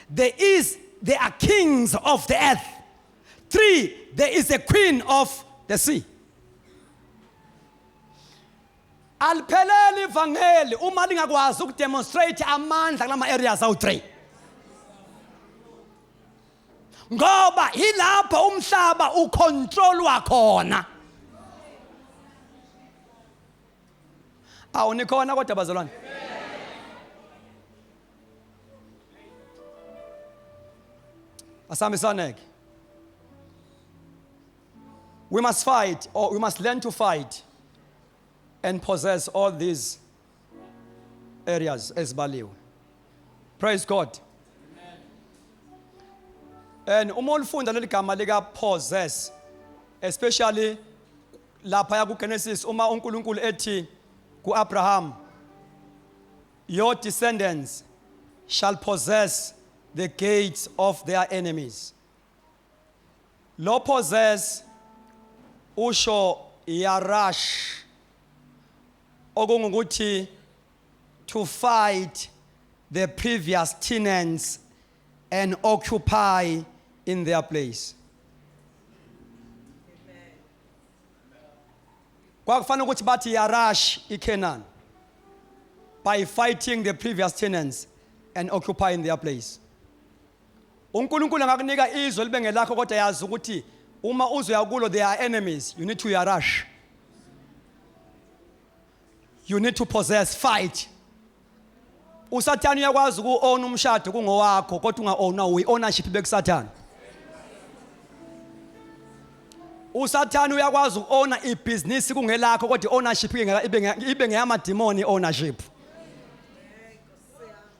There are kings of the earth. 3, there is a queen of the sea. Alipheleli ivangeli uma lingakwazi ukudemonstrate amandla kulama areas awu-3. Ngoba ilapha umhlaba ucontrolwa khona. Awu nikhona kodwa bazalwane. Asambisane. We must fight, or we must learn to fight and possess all these areas as baliwe. Praise God. And uma ulifunda leli gama lika possess, especially lapha ku Genesis uma uNkulunkulu ethi ku Abraham, your descendants shall possess the gates of their enemies. Lo possess usho yarash okungukuthi to fight the previous tenants and occupy in their place. Kwakufanele ukuthi bathi yarash iKenani by fighting the previous tenants and occupy in their place. uNkulunkulu angakunika izwe libe ngelakho kodwa yazi ukuthi uma uzoya kulo they are enemies, you need to yarash. You need to possess, fight. Usathane uyakwazi uku-own umshado kungowakho kodwa unga-owna uyi-ownership bekusathane. Usathane uyakwazi uku-owna ibhizinisi kungelakho kodwa i-ownership ibe ngeyamadimoni ownership.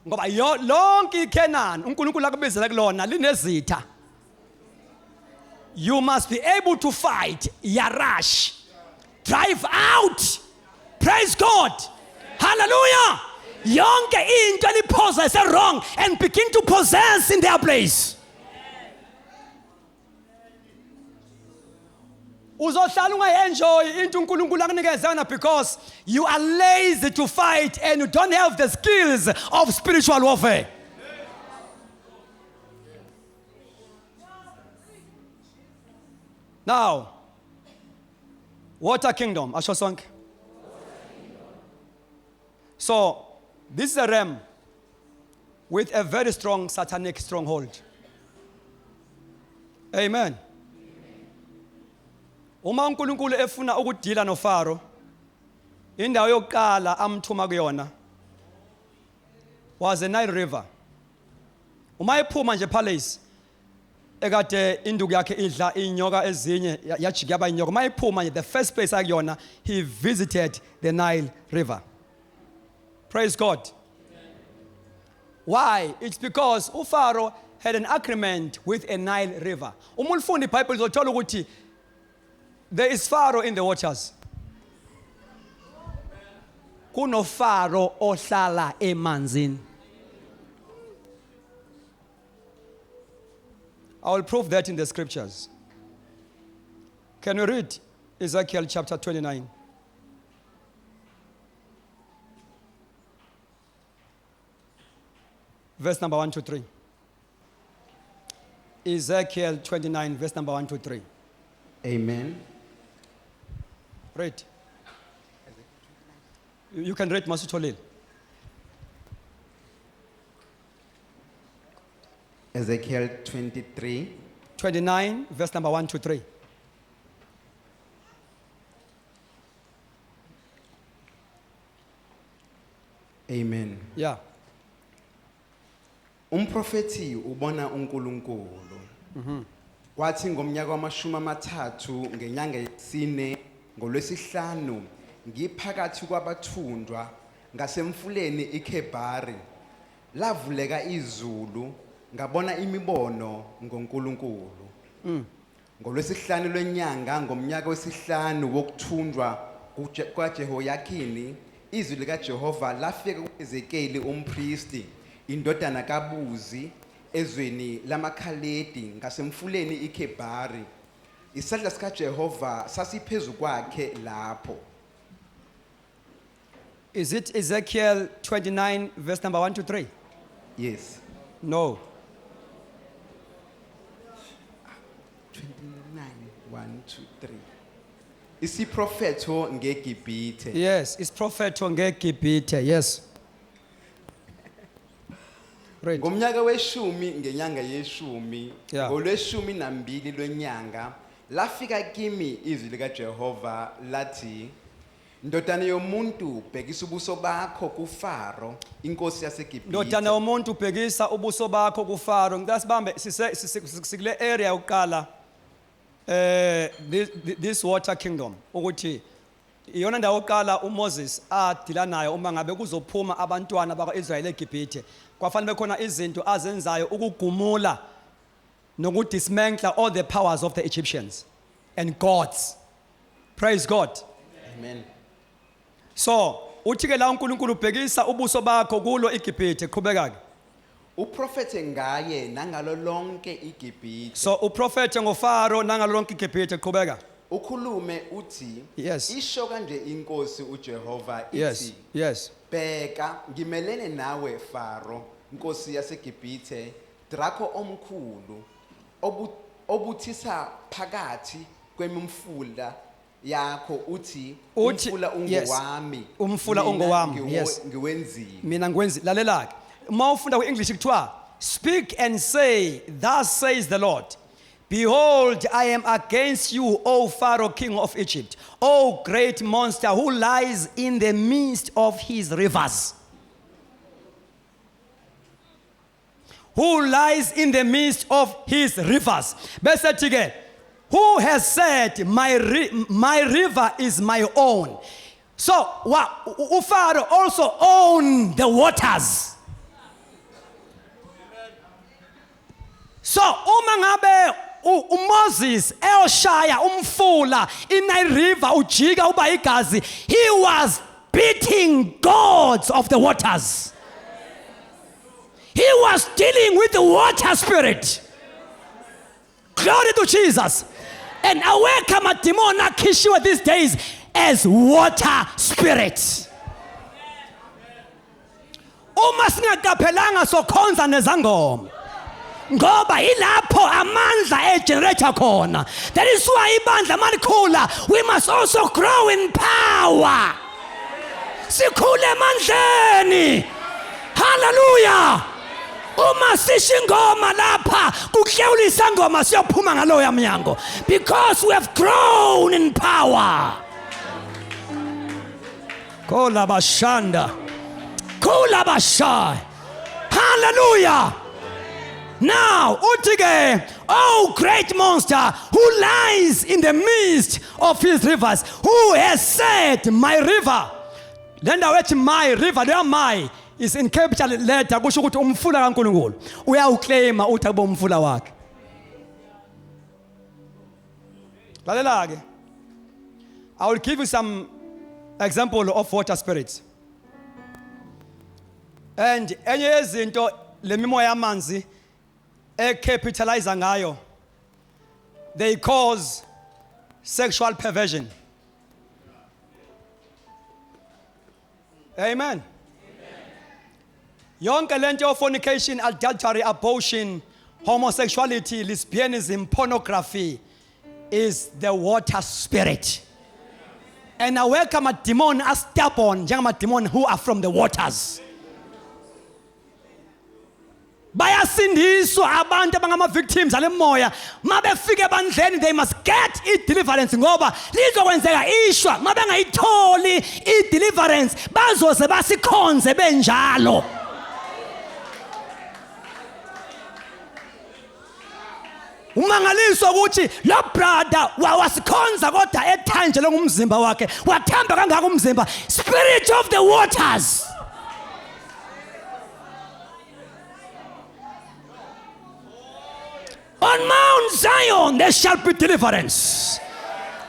Ngoba lonke iKenani uNkulunkulu akubizela kulona linezitha. You must be able to fight, yarash, drive out. Praise God. Hallelujah. Yonke into elipossess wrong and begin to possess in their place. Uzohlala ungayenjoy into uNkulunkulu akunikeza because you are lazy to fight and you don't have the skills of spiritual warfare. Now, water kingdom, asho sonke. So, this is a realm with a very strong satanic stronghold. Amen. Uma uNkulunkulu efuna ukudila noFaro, indawo yokuqala amthuma kuyona was the Nile River. Uma ephuma nje palace ekade induku yakhe idla inyoka ezinye yajika yaba inyoka. Uma ephuma nje the first place akuyona he visited the Nile River. Praise God. Why? It's because uFaro had an agreement with a Nile River. Uma ulifunda iBhayibheli uzothola ukuthi there is Pharaoh in the waters. Kuno Pharaoh ohlala emanzini. I will prove that in the scriptures. Can you read Ezekiel chapter 29? Verse number 1 to 3. Ezekiel 29, verse number 1 to 3. Amen. Read. You can read 𝑚𝑠𝒉𝒄𝑡. Ezekiel 23, 29, verse number 1 to 3. Amen. Yeah. Umprofeti ubona uNkulunkulu. Kwathi ngomnyaka wama-30 ngenyanga yesine ngolwesihlanu ngiphakathi kwabathundwa ngasemfuleni iKhebhari lavuleka izulu ngabona imibono ngoNkulunkulu. Ngolwesihlanu lwenyanga ngomnyaka wesihlanu wokuthundwa kwaJehoyakhini izwi likaJehova lafika kuEzekeli umpristi indodana kaBuzi ezweni lamaKhaledi ngasemfuleni iKhebhari. Isandla sikaJehova sasiphezu kwakhe lapho. Is it Ezekiel 29, verse number 1 to 3? Yes. No. 29, 1 to 3. Isiprofetho ngeGibhithe. Yes, it's prophet ngeGibhithe. Yes. Read. Ngomnyaka weshumi ngenyanga yeshumi Yeah. ngolweshumi nambili lwenyanga lafika kimi izwi likaJehova lathi, ndodana yomuntu bhekisa ubuso bakho kuFaro inkosi yaseGibhithe. Ndodana womuntu ubhekisa ubuso bakho kuFaro. Ngicela sibambe sikule area yokuqala this water kingdom ukuthi iyona ndawo yokuqala uMoses adila nayo uma ngabe kuzophuma abantwana bakwaIsrayeli eGibhithe. Kwafanele bekhona izinto azenzayo ukugumula nokudismantle all the powers of the Egyptians and gods. Praise God. Amen. So, uthi ke la uNkulunkulu ubhekisa ubuso bakho kulo iGibhithe, qhubeka ke. uprofethe ngaye nangalo lonke iGibhithe. So uprofete ngoFaro nangalo lonke iGibhithe qhubeka. Ukhulume uthi Yes. isho kanje inkosi uJehova Yes. ithi Yes. bheka ngimelene nawe Faro inkosi yaseGibhithe drakho omkhulu obuthisa phakathi kwemifula yakho uthi umfula ungowami umfula ungowami yes ngiwenzile mina ngwenzi lalela ke mawufunda kuEnglish kuthiwa speak and say thus says the Lord, behold, I am against you, O Pharaoh, king of Egypt, O great monster who lies in the midst of his rivers. Who lies in the midst of his rivers. Bese tige, who has said, my river is my own. So, Pharaoh also owned the waters. So, ngabe Moses eyoshaya umfula in river ujika uba igazi, he was beating gods of the waters. He was dealing with the water spirit. Glory to Jesus. And aweka madimoni akhishiwe these days as water spirit. Uma singaqaphelanga sokhonza nezangoma. Ngoba ilapho amandla egenerator khona. That is why ibandla malikhula, we must also grow in power. Sikhule emandleni. Hallelujah. Uma sishingoma lapha kuhlewulisa ngoma siyophuma ngaloya mnyango because we have grown in power. Kola bashanda. Kola bashai. Hallelujah. Now, utige, oh great monster who lies in the midst of his rivers, who has said, my river. Then I went my river, there my is in capital letter. Kusho ukuthi umfula kaNkulunkulu uyawuclaima uthi akubo umfula wakhe. Lalela ke. I will give you some example of water spirits. And enye yezinto lemimoya yamanzi capitalize ngayo, they cause sexual perversion. Amen. Yonke lento of fornication, adultery, abortion, homosexuality, lesbianism, pornography is the water spirit. And aweka madimon are stubborn, njengama demon who are from the waters. Bayasindiswa abantu abangama victims ale moya mabefike bandleni, they must get deliverance ngoba lizokwenzeka ishwa mabengayitholi deliverance bazoze basikhonze benjalo. Umangaliso ukuthi lo brother wasikhonza kodwa ethanjele ngumzimba wakhe wathamba kangaka umzimba. Spirit of the waters. On Mount Zion there shall be deliverance.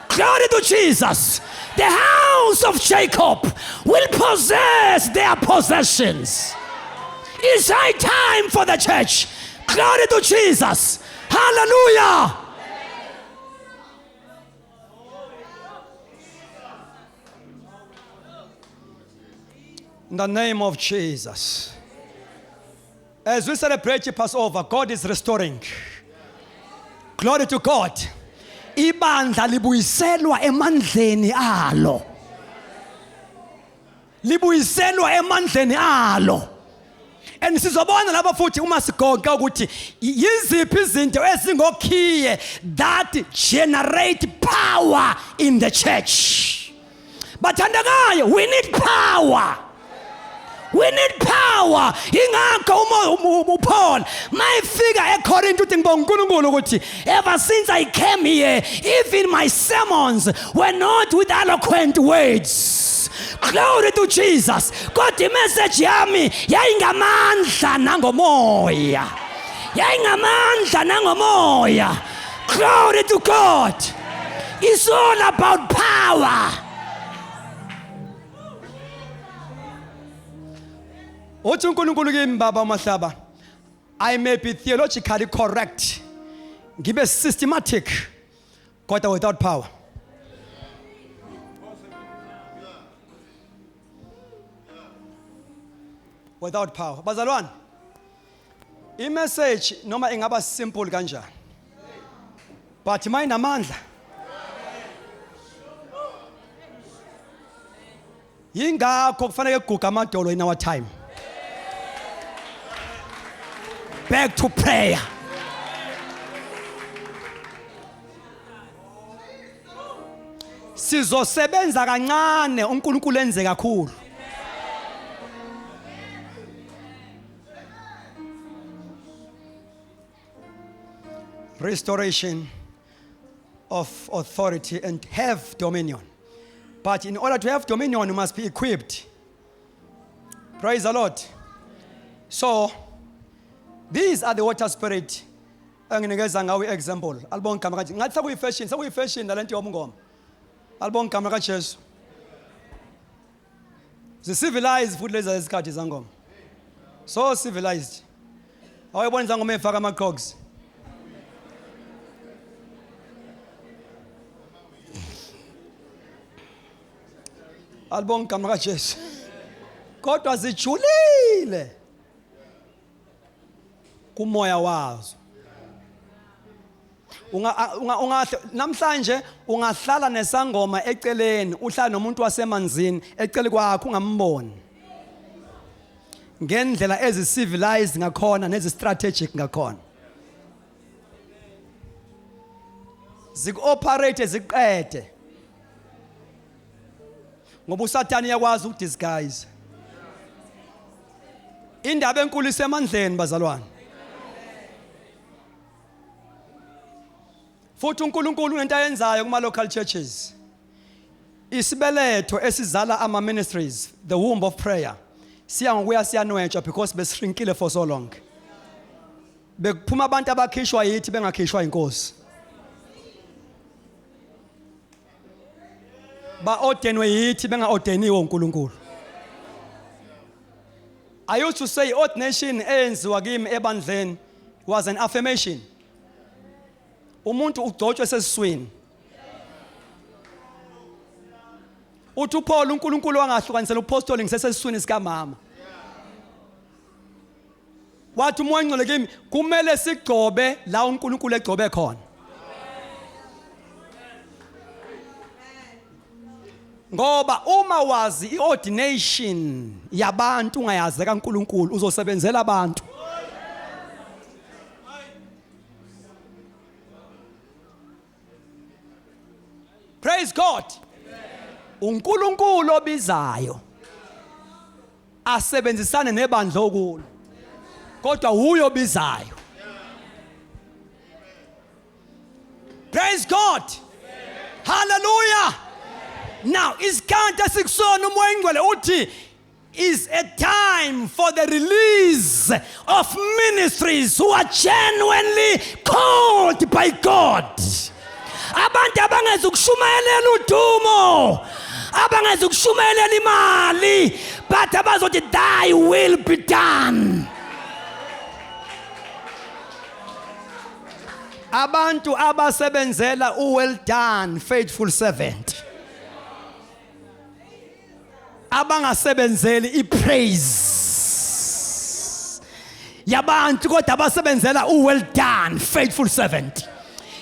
Glory to Jesus. The house of Jacob will possess their possessions. It's high time for the church. Glory to Jesus. Hallelujah. In the name of Jesus. As we celebrate Passover, God is restoring. Glory to God. Ibandla libuyiselwa emandleni alo. Libuyiselwa emandleni alo. And sizobona lapha futhi uma sigonke ukuthi yiziphi izinto ezingokhiye that generate power in the church. Bathandakayo, we need power. We need power. Ingakho Paul mayifika eCorinth uthi ngibonga uNkulunkulu ukuthi ever since I came here, even my sermons were not with eloquent words. Glory to Jesus. Kodwa imessage yami yayingamandla nangomoya. Yayingamandla nangomoya. Glory to God. It's all about power. Uthi uNkulunkulu kimi baba mahlaba I may be theologically correct, ngibe systematic, kodwa without power. Without power. Bazalwane, i-message noma ingaba simple kanjani, but mayinamandla. Yingakho kufanele kuguga amadolo in our time. Back to prayer. Sizosebenza kancane uNkulunkulu enze kakhulu. Restoration of authority and have dominion. But in order to have dominion, you must be equipped. Praise the Lord. So, these are the water spirit. Anginikeza ngawe example. Albon kamera ngathi sakuyi fashion nalento yobungoma. Albon kamera kaJesu. Civilized futhi lezi izikhathi zangoma. So civilized. Awuyibona zangoma efaka ama clogs. Albon kamera kaJesu. Kodwa zijulile kumoya wazo. Namhlanje ungahlala nesangoma eceleni, uhlala nomuntu wasemanzini ecele kwakho ungamboni. Ngendlela ezi-civilized ngakhona nezi-strategic ngakhona. Ziku-operate ziqede. Ngoba uSathane uyakwazi ukudisguise. Indaba enkulu isemandleni bazalwane. Futhi uNkulunkulu ngento ayenzayo kuma local churches. Isibeletho esizala ama ministries, the womb of prayer. Siya ngokuya siyanwetshwa because besishrinkile for so long. Bekuphuma abantu abakhishwa yithi bengakhishwa inkosi. Ba ordainwe yithi benga ordeniwe uNkulunkulu. I used to say ordination enziwa kimi ebandleni was an affirmation. Umuntu ugcotshwe sesiswini. Uthi uPaul uNkulunkulu wangahlukanisela uapostoli ngisesiswini sika mama. Wathi umoya ngcwele kimi kumele sigcobe la uNkulunkulu egcobe khona. Ngoba uma wazi iordination yabantu ungayazi kaNkulunkulu uzosebenzela abantu. Praise God. uNkulunkulu obizayo asebenzisane nebandla okulo. Kodwa uyo obizayo. Praise God. Hallelujah. Now, isikhathi esikusona umoya ngcwele uthi is a time for the release of ministries who are genuinely called by God. Abantu abangezukushumayela udumo, abangezukushumayela imali, but abazothi thy will be done. Abantu abasebenzela well done faithful servant. Abangasebenzeli ipraise yabantu kodwa abasebenzela well done faithful servant.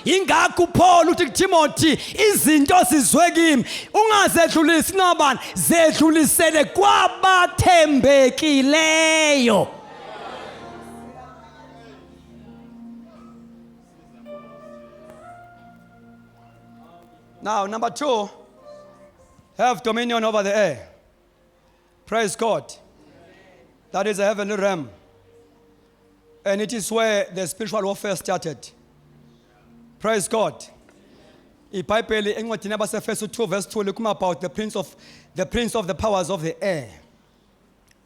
Ingakho Paul uthi kuTimothy izinto sizwe kimi ungazedlulisi nabani zedlulisele kwabathembekileyo. Now number 2, have dominion over the air. Praise God. That is a heavenly realm. And it is where the spiritual warfare started. Praise God. IBhayibheli encwadini yabaseFesu 2 verse 2 likhuluma about the prince of the powers of the air.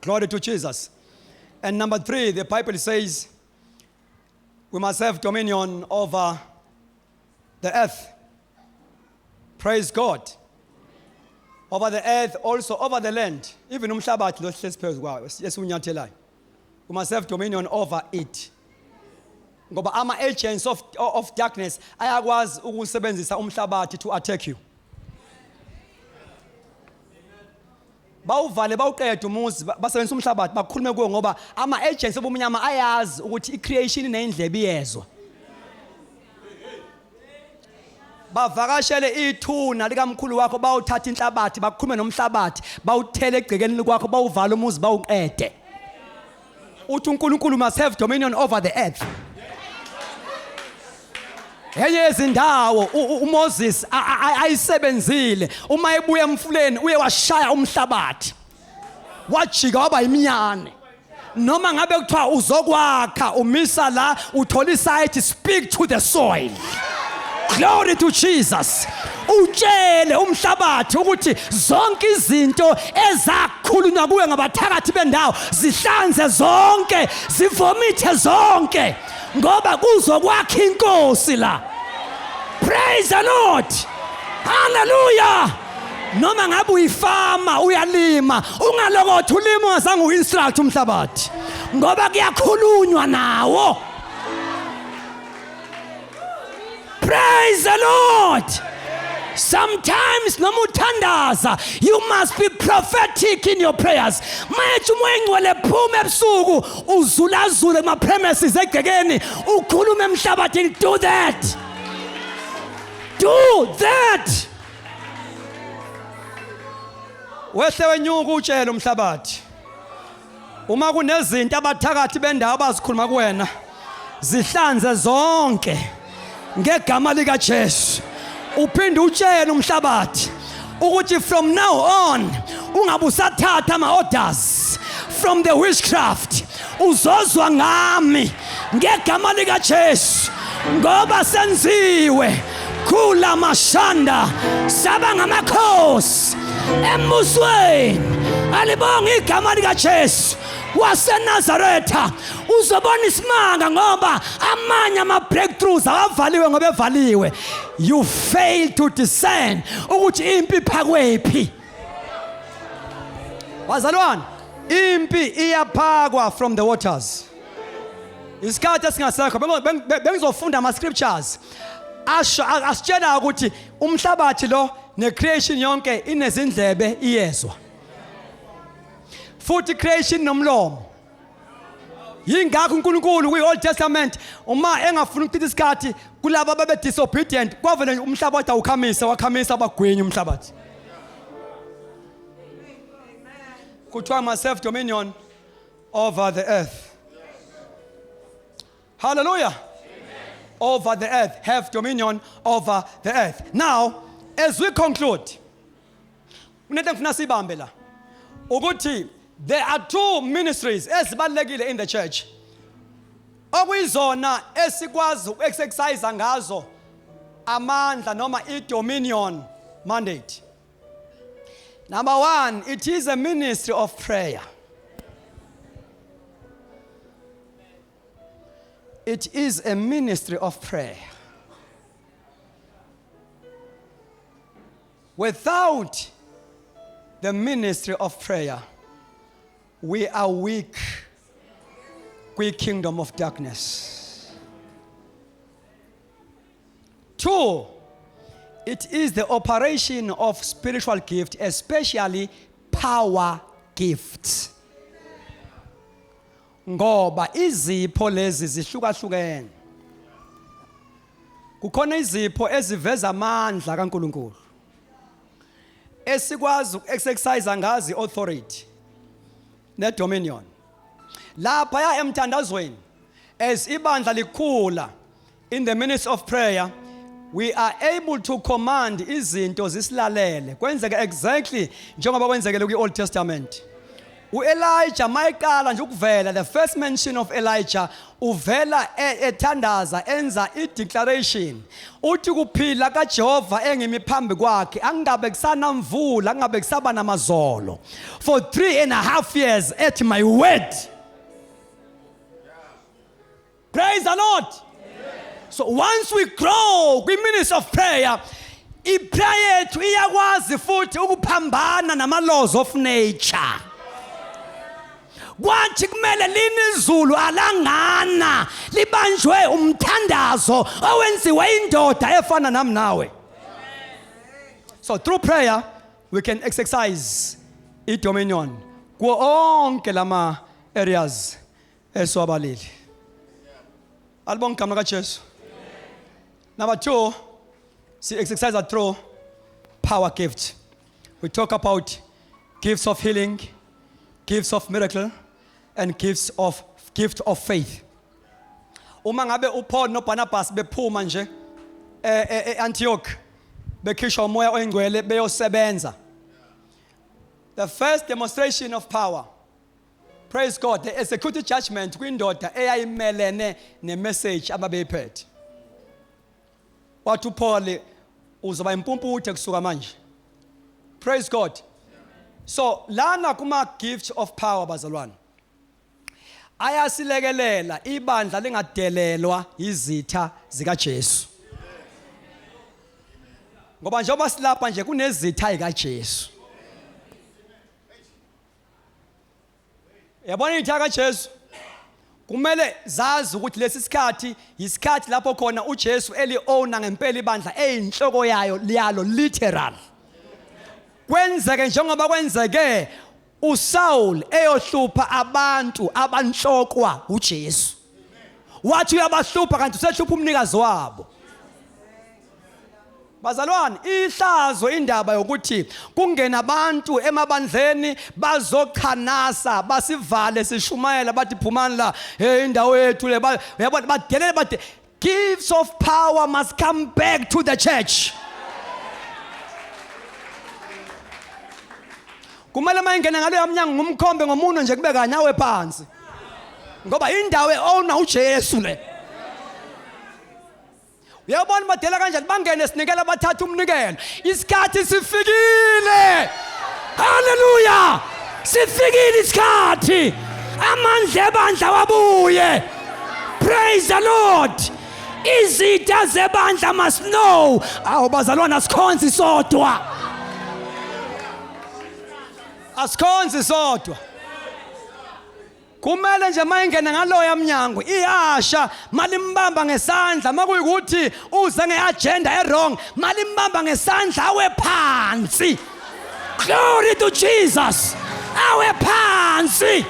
Glory to Jesus. And number 3, the Bible says we must have dominion over the earth. Praise God. Over the earth, also over the land. Even umhlabathi lo sihlezi phezu kwawo esiunyathelayo. We must have dominion over it. ngoba ama agents of darkness ayakwazi ukusebenzisa umhlabathi to attack you. Bawuvale bawuqeda umuzi basebenzisa umhlabathi bakhulume kuwo ngoba ama agents obumnyama ayazi ukuthi icreation inendlebe iyezwa. Bavakashele ithuna likamkhulu wakho bawuthatha inhlabathi bakhulume nomhlabathi bawuthele egcekeni kwakho bawuvala umuzi bawuqede. Uthi uNkulunkulu must have dominion over the earth. Enye izindawo uMoses ayisebenzile uma ebuya emfuleni uye washaya umhlabathi wajika waba iminyane. Noma ngabe kuthiwa uzokwakha umisa la uthola isite, speak to the soil. Glory to Jesus. Utshele umhlabathi ukuthi zonke izinto ezakhulunywa kuwe ngabathakathi bendawo zihlanze zonke, zivomithe zonke ngoba kuzokwakha inkosi la. Praise the Lord. Hallelujah. Noma ngabe uyifama uyalima ungalokothi ulima ungazange uinstruct umhlabathi ngoba kuyakhulunywa nawo. Praise the Lord. Sometimes noma uthandaza you must be prophetic in your prayers. Mayethi umoya engcwele phuma ebusuku uzulazule kuma premises egcekeni ukhulume emhlabathini. Do that. Do that. Wehle wenyuka utshela umhlabathi uma kunezinto abathakathi bendawo abazikhuluma kuwena zihlanze zonke ngegama lika Jesu. Uphinde utshela umhlabathi ukuthi from now on ungabe usathatha ama orders from the witchcraft, uzozwa ngami ngegama lika Jesu ngoba senziwe kula mashanda saba ngamakhosi embusweni. Alibonga igama lika Jesu waseNazaretha. Uzobona isimanga ngoba amanye ama breakthroughs awavaliwe ngoba evaliwe. You fail to discern ukuthi impi iphakwepi. Wazalwane, impi iyaphakwa from the waters. Isikhathi esingasekho bengizofunda ama scriptures asitshela ukuthi umhlabathi lo ne creation yonke inezindlebe iyezwa. Futhi creation nomlomo. Yingakho uNkulunkulu kwi-Old Testament uma engafuna ukuchitha isikhathi kulabo ababe disobedient kwavele umhlabathi awukhamisa wakhamisa abagwinya umhlabathi. Kuthiwa must have dominion over the earth. Hallelujah. Over the earth, have dominion over the earth. Now, as we conclude, ukuthi there are two ministries ezibalekile in the church. Okuyizona esikwazi uexercise ngazo amandla noma i-dominion mandate. Number one, it is a ministry of prayer. It is a ministry of prayer. Without the ministry of prayer, we are weak kingdom of darkness. Two, it is the operation of spiritual gift, especially power gifts. Ngoba izipho lezi zihlukahlukene. Kukhona izipho eziveza amandla kaNkulunkulu. Esikwazi uexercise ngazi authority ne dominion. Lapha ya emthandazweni as ibandla likhula in the ministry of prayer, we are able to command izinto zisilalele. Kwenzeka exactly njengoba kwenzekele kwi-Old Testament. uElijah mayiqala nje ukuvela, the first mention of Elijah uvela ethandaza enza i-declaration uthi kuphila kaJehova engimi phambi kwakhe angabe kusana mvula angabe kusaba namazolo for 3.5 years at my word. Praise the Lord. So once we grow in ministry of prayer, iprayer yethu iyakwazi futhi ukuphambana nama laws of nature. kwathi kumele lini izulu alangana libanjwe umthandazo owenziwe indoda efana nami nawe. So through prayer we can exercise dominion kuwo onke lama areas esiwabalile. Alibonga igama likaJesu. Number 2, see exercise through power gift. We talk about gifts of healing, gifts of miracle, and gift of faith. Uma ngabe uPaul noBarnabas bephuma nje eAntioch bekhishwa umoya oyingcwele beyosebenza. The first demonstration of power, praise God, they executed judgment kwindoda eyayimelene nemessage ababeyiphethe. Wathi uPaul uzoba impumputhe kusuka manje. Praise God. So lana kuma gift of power bazalwane, ayasilekelela ibandla lingadelelwa izitha zikaJesu. Ngoba njengoba silapha nje kunezitha zikaJesu. Yabona izitha zikaJesu kumele zazi ukuthi lesi sikhathi isikhathi lapho khona uJesu eli-owner ngempela ibandla eyinhloko yalo literal. Kwenzeke njengoba kwenzeke uSaul eyohlupha abantu abanhlokwa uJesu. Wathi uyabahlupha kanti usehlupha umnikazi wabo. Bazalwane, ihlazo indaba yokuthi kungena abantu emabandleni bazokhanasa basivale sishumayela bathi phumani la indawo yethu le yabona badelele bade. Gifts of power must come back to the church. Kumele mayingena ngalo yamnyango ngumkhombe ngomuno nje kube kanye awe phansi. Ngoba indawo eowner uJesu le. Uyabona badela kanjani bangene sinikela bathatha umnikelo. Isikhathi sifikile. Hallelujah. Sifikile isikhathi. Amandla ebandla wabuye. Praise the Lord. Izitha zebandla must know. Awu bazalwane asikhonzi sodwa. Asikhonzi sodwa. Kumele nje mayingena ngalo yamnyango iasha malimbamba ngesandla makuyikuthi uze ngeagenda errong malimbamba ngesandla awe phansi. Glory to Jesus. Awe phansi.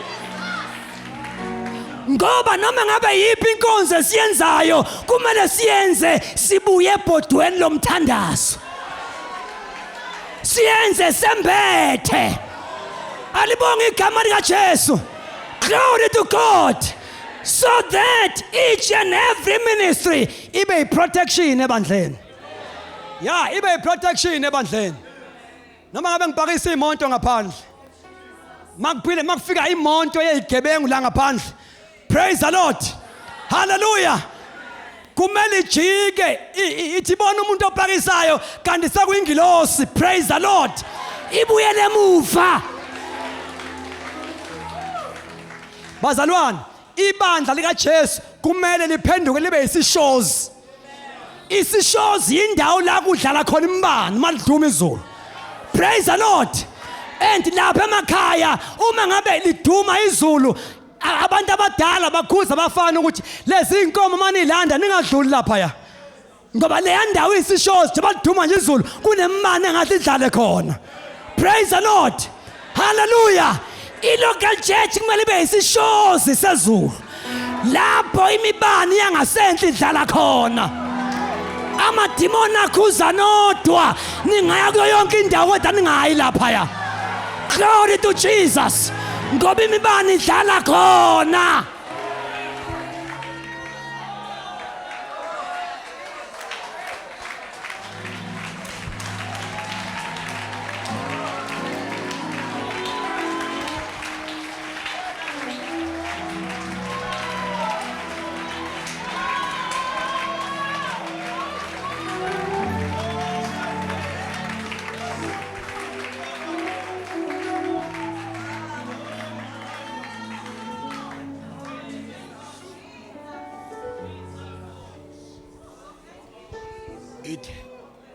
Ngoba noma ngabe yipi inkonzo esiyenzayo kumele siyenze sibuye ebhodweni lomthandazo. Siyenze sembethe. Alibonga igama likaJesu. Glory to God. So that each and every ministry ibe protection ebandleni. Yeah, ibe protection ebandleni. Noma ngabe ngipakisa imoto ngaphandle. Makuphile makufika imoto yezigebengu la ngaphandle. Praise the Lord. Hallelujah. Kumele ijike ithi bona umuntu opakisayo kanti sekuyingilosi. Praise the Lord. Ibuyele emuva. Bazalwane, ibandla likaJesu kumele liphenduke libe isishozi. Isishozi indawo la kudlala khona imbani maliduma izulu. Praise the Lord. And lapha emakhaya uma ngabe liduma izulu abantu abadala bakhuza abafana ukuthi lezi inkomo manilanda ningadluli lapha ya. Ngoba le ndawo isishozi nje baliduma nje izulu kunemmane engathi idlale khona. Praise the Lord. Hallelujah. I-local church kumele ibe isishozi sezulu lapho imibani yangasenhle idlala khona. Amadimoni akhuza nodwa ningaya kuyo yonke indawo kodwa ningayi lapha ya. Glory to Jesus. Ngoba imibani idlala khona.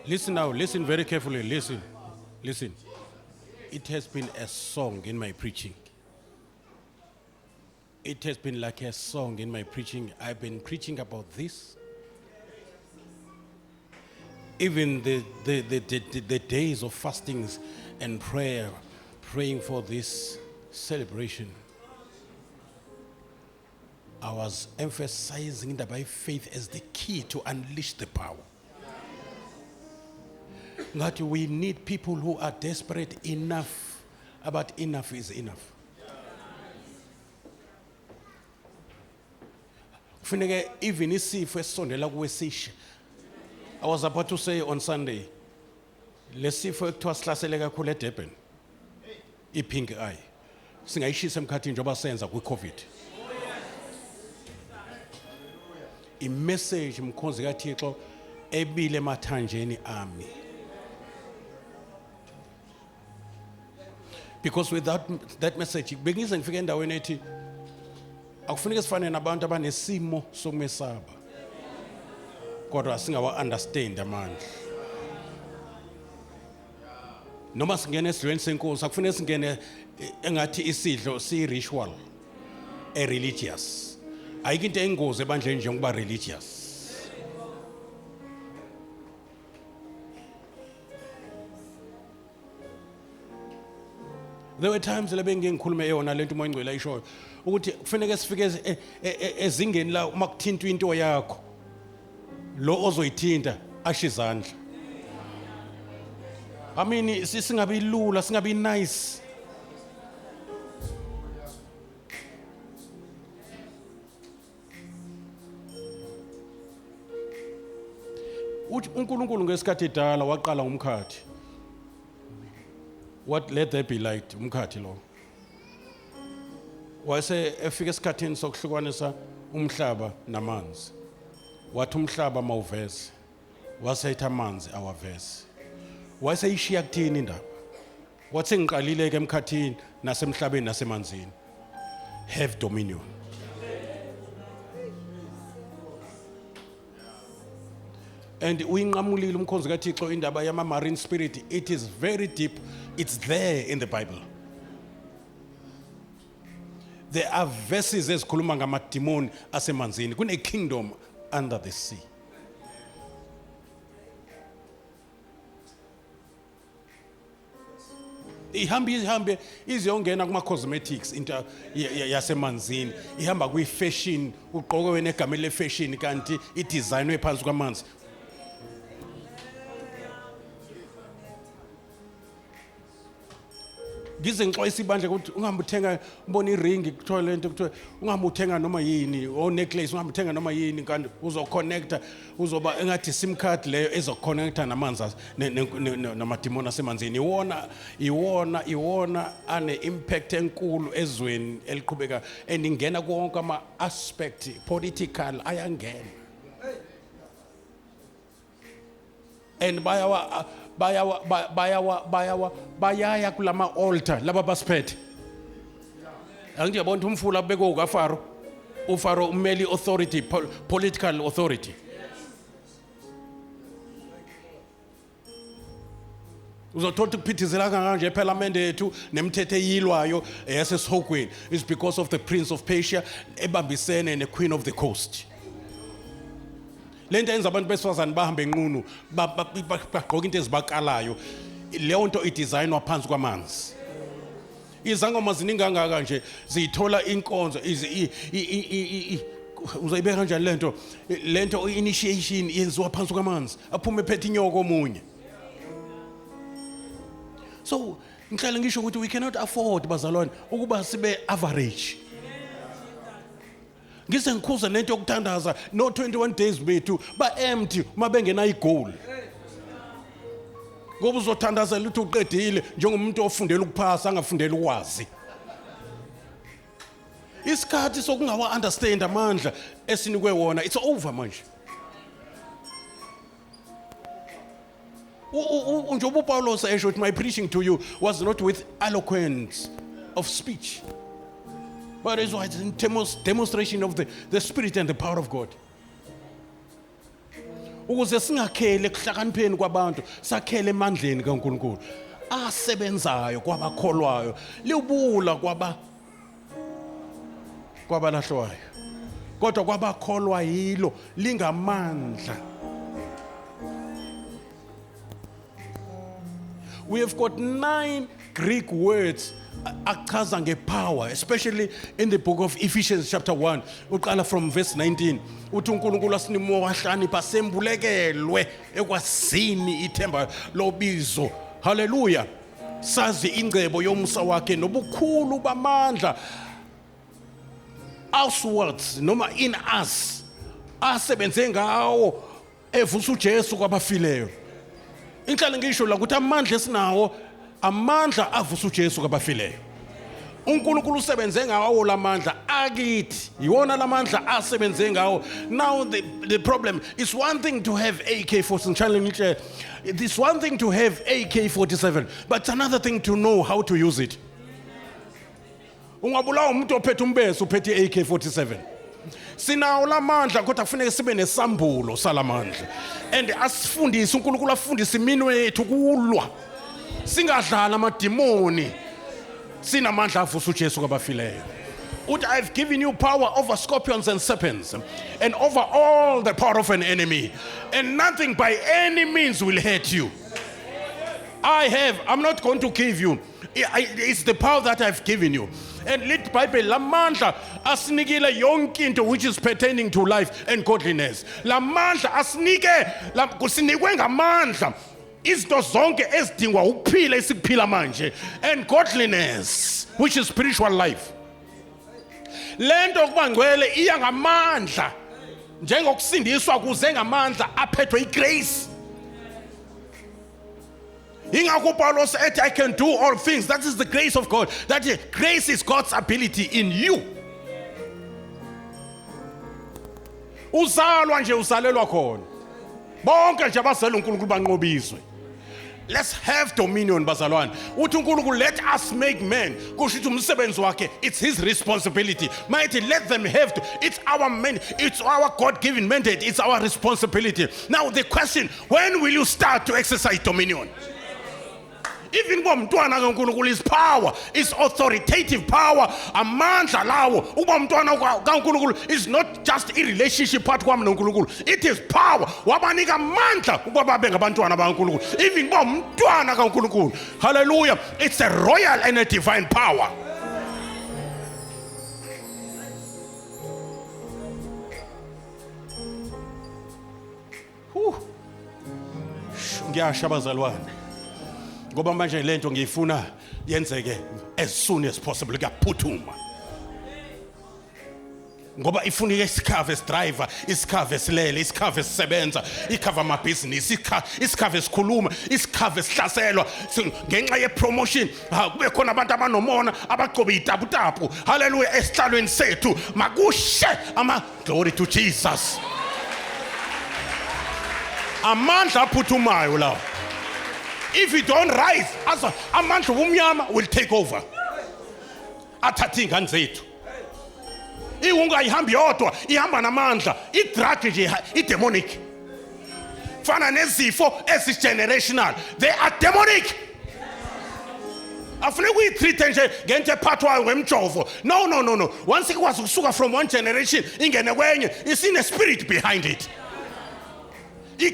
Listen now, listen very carefully, listen. It has been a song in my preaching. It has been like a song in my preaching. I've been preaching about this. Even the days of fastings and prayer, praying for this celebration, I was emphasizing that by faith as the key to unleash the power. That we need people who are desperate enough, but enough is enough. Even I was about to say on Sunday, let's see for 𝑠𝒊𝒏𝒔𝒕 _Durban, pink eye. Singayishisa emkhathini njengoba senza kwi-COVID. I-message mkhonzi kaThixo ebile emathanjeni ami. Because without that message, bengize ngifike endaweni ethi akufuneka sifane nabantu abanesimo sokumesaba. Kodwa singawa-understand amandla. Noma singene esidlweni senkosi akufuneka singene engathi isidlo siyi-ritual, religious. Ayikho into engozi ebandleni njengokuba religious. There were times la bengikhulume yona lento umoya ingcwele ayishoyo ukuthi kufanele sifike ezingeni la uma kuthintwa into yakho lo ozoyithinta ashe izandla. I mean singabi lula, singabi nice. uNkulunkulu ngesikhathi edala waqala ngumkhathi. What let there be light, umkhathi lo. Wase efika esikhathini sokuhlukanisa umhlaba namanzi. Wathi umhlaba mawuveze, wasetha amanzi awaveze. Wase ishiya kuthini indaba? Wathi ngiqalile ke emkhathini nasemhlabeni nasemanzini. Have dominion. And uyinqamulile umkhonzi kaThixo indaba yama marine spirit. It is very deep. It's there in the Bible. There are verses ezikhuluma ngamademoni asemanzini. Kune kingdom under the sea. Ihambe iziyongena kuma cosmetics into yasemanzini. Ihamba kwi fashion, ugqoke wena egama le fashion kanti I designwe phansi kwamanzi. Ngize ngixwayisa ibandla ukuthi ungambuthenga ubona iring kuthiwa lento kuthiwa ungambuthenga noma yini o necklace ungambuthenga noma yini kanti uzoconnecta uzoba engathi sim card leyo ezoconnecta namanzi namademoni asemanzini. Iwona ane impact enkulu ezweni eliqhubeka and ingena konke ama aspect political ayangena. And bayaya kulama altar laba basiphethe. Angiyabona umfula beko ukaFaro. uFaro umeli authority, political authority. Uzothola ukuphithizela kanganje eParliament yethu nemithetho eyilwayo yasesihogweni is because of the Prince of Persia ebambisene neQueen of the Coast. Lento yenza abantu besifazane bahambe enqunu bagqoka into ezibakalayo. Leyo nto idesignwa phansi kwamanzi. Izangoma ziningi kangaka nje zithola inkonzo uzayibeka kanjani lento initiation yenziwa phansi kwamanzi aphume ephethe inyoko omunye. So ngihlale ngisho ukuthi we cannot afford bazalwane ukuba sibe average. Ngise ngikhuza lento yokuthandaza no 21 days bethu ba empty uma bengena igoal. Ngoba uzothandaza luthi uqedile njengomuntu ofundela ukuphasa angafundela ukwazi. Isikhathi sokungawa understand amandla esinikwe wona it's over manje. Njengoba uPaulos esho ukuthi my preaching to you was not with eloquence of speech, but it was in demonstration of the Spirit and the power of God. Ukuze singakhele kuhlakanipheni kwabantu, sakhele emandleni kaNkulunkulu asebenzayo kwabakholwayo, libula kwabalahlwayo kodwa kwabakholwa yilo lingamandla. We have got 9 Greek words achaza ngepower, especially in the book of Ephesians chapter 1. Uqala from verse 19. Uthi uNkulunkulu asinimo wahlakanipha sembulekelwe ekwazini ithemba lobizo. Hallelujah. Sazi ingcebo yomsa wakhe nobukhulu bamandla outwards noma in us asebenze ngawo evusa uJesu kwabafileyo. Inhlalo ngisho la ukuthi amandla esinawo amandla avusa uJesu kwabafileyo. uNkulunkulu usebenze ngawo lamandla akithi yiwona lamandla asebenze ngawo. Now the problem is one thing to have AK-47, it's one thing to have AK-47, but it's another thing to know how to use it. Ungabulawa umuntu ophethe umbese uphethe AK-47. Sinawo lamandla kodwa kufanele sibe nesambulo salamandla. And asifundise uNkulunkulu afundise iminwe yethu kulwa. Singadlala amadimoni. Sinamandla avusa uJesu kwabafileyo. Uthi I've given you power over scorpions and serpents and over all the power of an enemy, and nothing by any means will hurt you. I'm not going to give you. It's the power that I've given you. And let Bible lamandla asinikile yonke into which is pertaining to life and godliness. Lamandla asinike kusinikwe ngamandla izinto zonke ezidingwa ukuphila esikuphila manje, and godliness which is spiritual life. Lento kuba ngcwele iya ngamandla njengokusindiswa kuze ngamandla aphethwe igrace. Ingakho Paulos ethi I can do all things. That is the grace of God. That is, grace is God's ability in you. Uzalwa nje uzalelwa khona. Bonke nje abazalwa uNkulunkulu banqobizwe. Let's have dominion bazalwane. Uthi uNkulunkulu let us make men. Kusho ukuthi umsebenzi wakhe, it's his responsibility. Mighty let them have to. It's our God-given mandate. It's our responsibility. Now the question, when will you start to exercise dominion? Even umntwana kaNkulunkulu is power, is authoritative power. Amandla lawo uba umntwana kaNkulunkulu is not just a relationship part kwami noNkulunkulu. It is power. Wabanika amandla ukuba babe ngabantwana bakaNkulunkulu. Even umntwana kaNkulunkulu. Hallelujah. It's a royal and a divine power. Ngiyasha bazalwane. Ngoba manje lento ngiyifuna yenzeke as soon as possible, kuyaphuthuma. Ngoba ifuna isikhave driver, isikhave silele, isikhave sisebenza, ikhava amabhizinisi, isikhave sikhuluma, isikhave sihlaselwa ngenxa ye promotion. Kube khona abantu abanomona abaqobe itaputapu. Hallelujah, esihlalweni sethu makushe ama glory to Jesus. Amandla aphuthumayo lawo. If you don't rise, amandla omnyama will take over. Athathe ingane zethu. Iwunga ihambi yodwa, ihamba namandla. Idrug nje idemonic. Fana nezifo ezi-generational. They are demonic. Afune kuyitreat nje ngento ephathwayo ngemjovo. No. Once ikwazi ukusuka from one generation ingene kwenye, it's in a spirit behind it.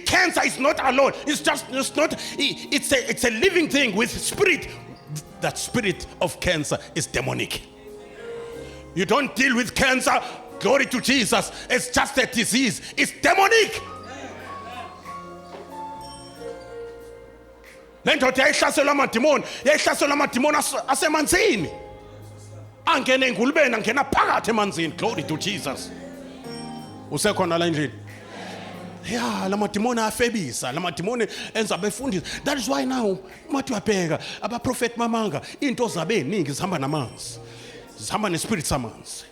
Cancer is not alone. It's a living thing with spirit. That spirit of cancer is demonic. You don't deal with cancer, glory to Jesus. It's just a disease. It's demonic. Lento yayihlaselwa amadimoni asemanzini. Angena engulubeni, angena phakathi emanzini. Glory to Jesus. Usekhona la endlini. Yeah, lamadimoni afebisa, lamadimoni enza befundisa. That is why now mathi uyabheka abaprofeti mamanga into zabe eningi zihamba namanzi. Zihamba nespirit samanzi.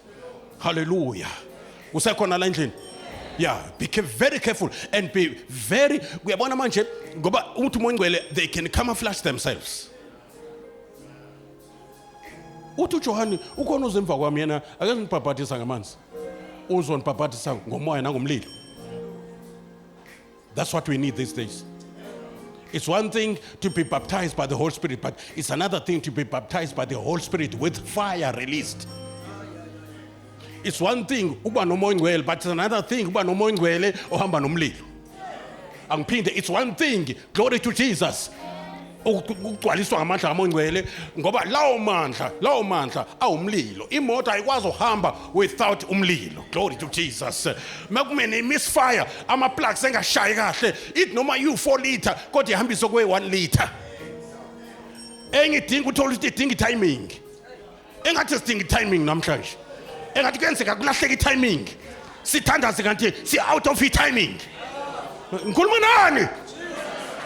Hallelujah. Usekhona la endlini? Yeah, be very careful and be very uyabona manje ngoba umuntu mongcwele they can camouflage themselves. Uthi uJohani ukhona uzemva kwami yena akaze ngibhabhathisa ngamanzi. Uzonibhabhathisa ngomoya nangomlilo. That's what we need these days. It's one thing to be baptized by the Holy Spirit, but it's another thing to be baptized by the Holy Spirit with fire released. It's one thing ukuba nomoya ongcwele, but it's another thing ukuba nomoya ongcwele ohamba nomlilo. Angiphinde, it's one thing, glory to Jesus, ukugcwaliswa ngamandla kamoya ongcwele, ngoba lawo mandla awumlilo. Imoto ayikwazi uhamba without umlilo. Glory to Jesus. Makumene misfire, ama plugs engashayi kahle, it noma you 4 liter kodwa ihambise kwe 1 liter. Engidinga uthola ukuthi idinga timing. Engathi sidinga timing namhlanje. Engathi kenzeka kulahleka itiming. Sithandaze kanti si out of timing. Ngikhuluma nani?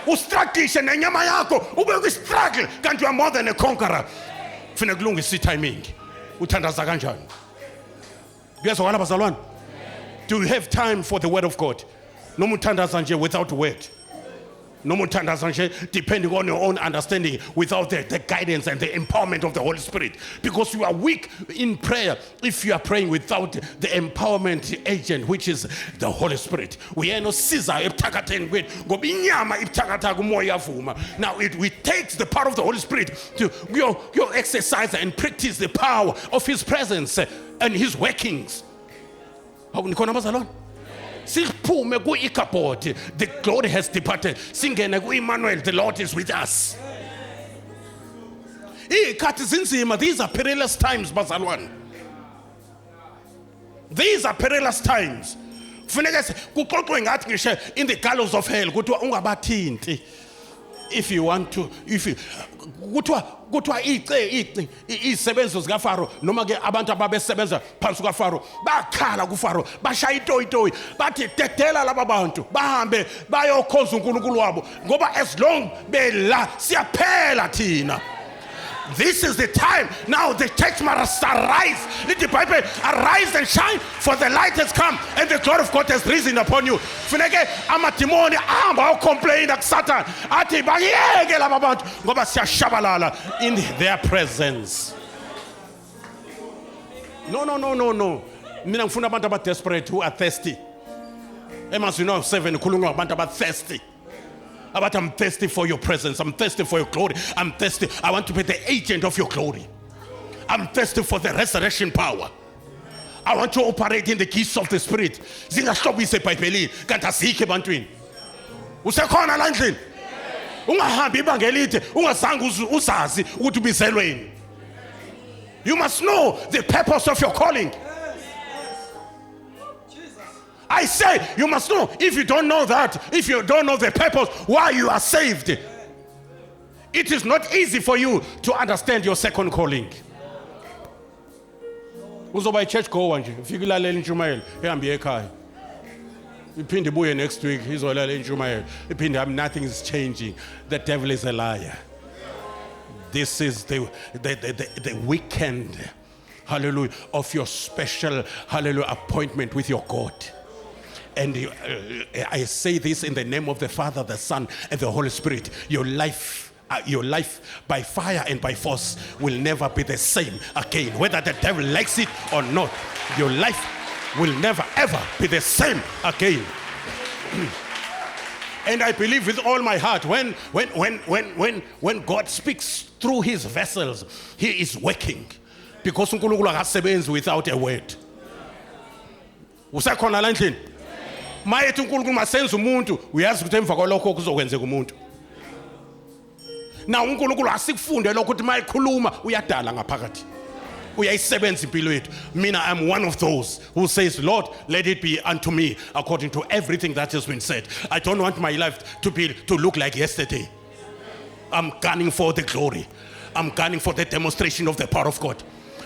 Ustrategishe nenyama yakho ube ku struggle kanti you are more than a conqueror. Kufanele kulungise itiming. Uthandaza kanjani? Kuyezwakala bazalwane? Do you have time for the word of God? Noma uthandaza nje without word. Noma uthandaza nje depending on your own understanding without the guidance and the empowerment of the Holy Spirit. Because you are weak in prayer if you are praying without the empowerment agent, which is the Holy Spirit. We no siza ebuthakatheni kwethu ngoba inyama ibuthakatha kumoya yavuma. Now it takes the power of the Holy Spirit to your exercise and practice the power of his presence and his workings. Awunikhona bazalwane? Siphume ku-𝐼𝐶, the glory has departed. Singene ku-Emmanuel, the Lord is with us. Iy'khathi zinzima, these are perilous times bazalwane. These are perilous times. Kufanele kuxoxwe ngathi ngisho in the gallows of hell kuthiwa ungabathinti. If you want to, kuthiwa izisebenzi zikaFaro noma ke abantu ababesebenza phansi kukaFaro bakhala kuFaro bashaya itoyi bathi dedela laba bantu bahambe bayokhonza uNkulunkulu wabo ngoba as long bela siyaphela thina. This is the time now. The church must arise. Let the Bible arise and shine, for the light has come and the glory of God has risen upon you. Funeke amadimoni amba complain at Satan. Ati bayeke laba bantu ngoba siyashabalala in their presence. No. Mina ngifuna abantu aba desperate who are thirsty. Emasino 7 khuluma abantu aba thirsty. But I'm thirsty for your presence. I'm thirsty for your glory. I'm thirsty. I want to be the agent of your glory. I'm thirsty for the resurrection power. I want to operate in the gifts of the Spirit. Zingahlobise eBhayibhelini kanti asikho ebantwini. Usekhona la endlini? Ungahambi ibanga elide ungazange uzazi ukuthi ubizelweni. You must know the purpose of your calling. I say, you must know. If you don't know that, if you don't know the purpose why you are saved, it is not easy for you to understand your second calling. Uzoba church goer nje, ufike lalela intshumayelo, ehambe ekhaya. Iphinde buye next week, izolalela intshumayelo. Iphinde nothing is changing. The devil is a liar. This is the weekend, hallelujah, of your special, hallelujah, appointment with your God. And I say this in the name of the Father, the Son, and the Holy Spirit. Your life by fire and by force will never be the same again. Whether the devil likes it or not, your life will never ever be the same again. And I believe with all my heart, when God speaks through his vessels, he is working. Because uNkulunkulu akasebenzi without a word. Usakhona la endlini? Mayethi uNkulunkulu masenze umuntu, uyazi ukuthi emva kwalokho kuzokwenzeka umuntu. Na uNkulunkulu asikufunde lokho ukuthi mayikhuluma uyadala ngaphakathi. Uyayisebenza impilo yethu. Mina I'm one of those who says, Lord, let it be unto me according to everything that has been said. I don't want my life to look like yesterday. I'm gunning for the glory. I'm gunning for the demonstration of the power of God.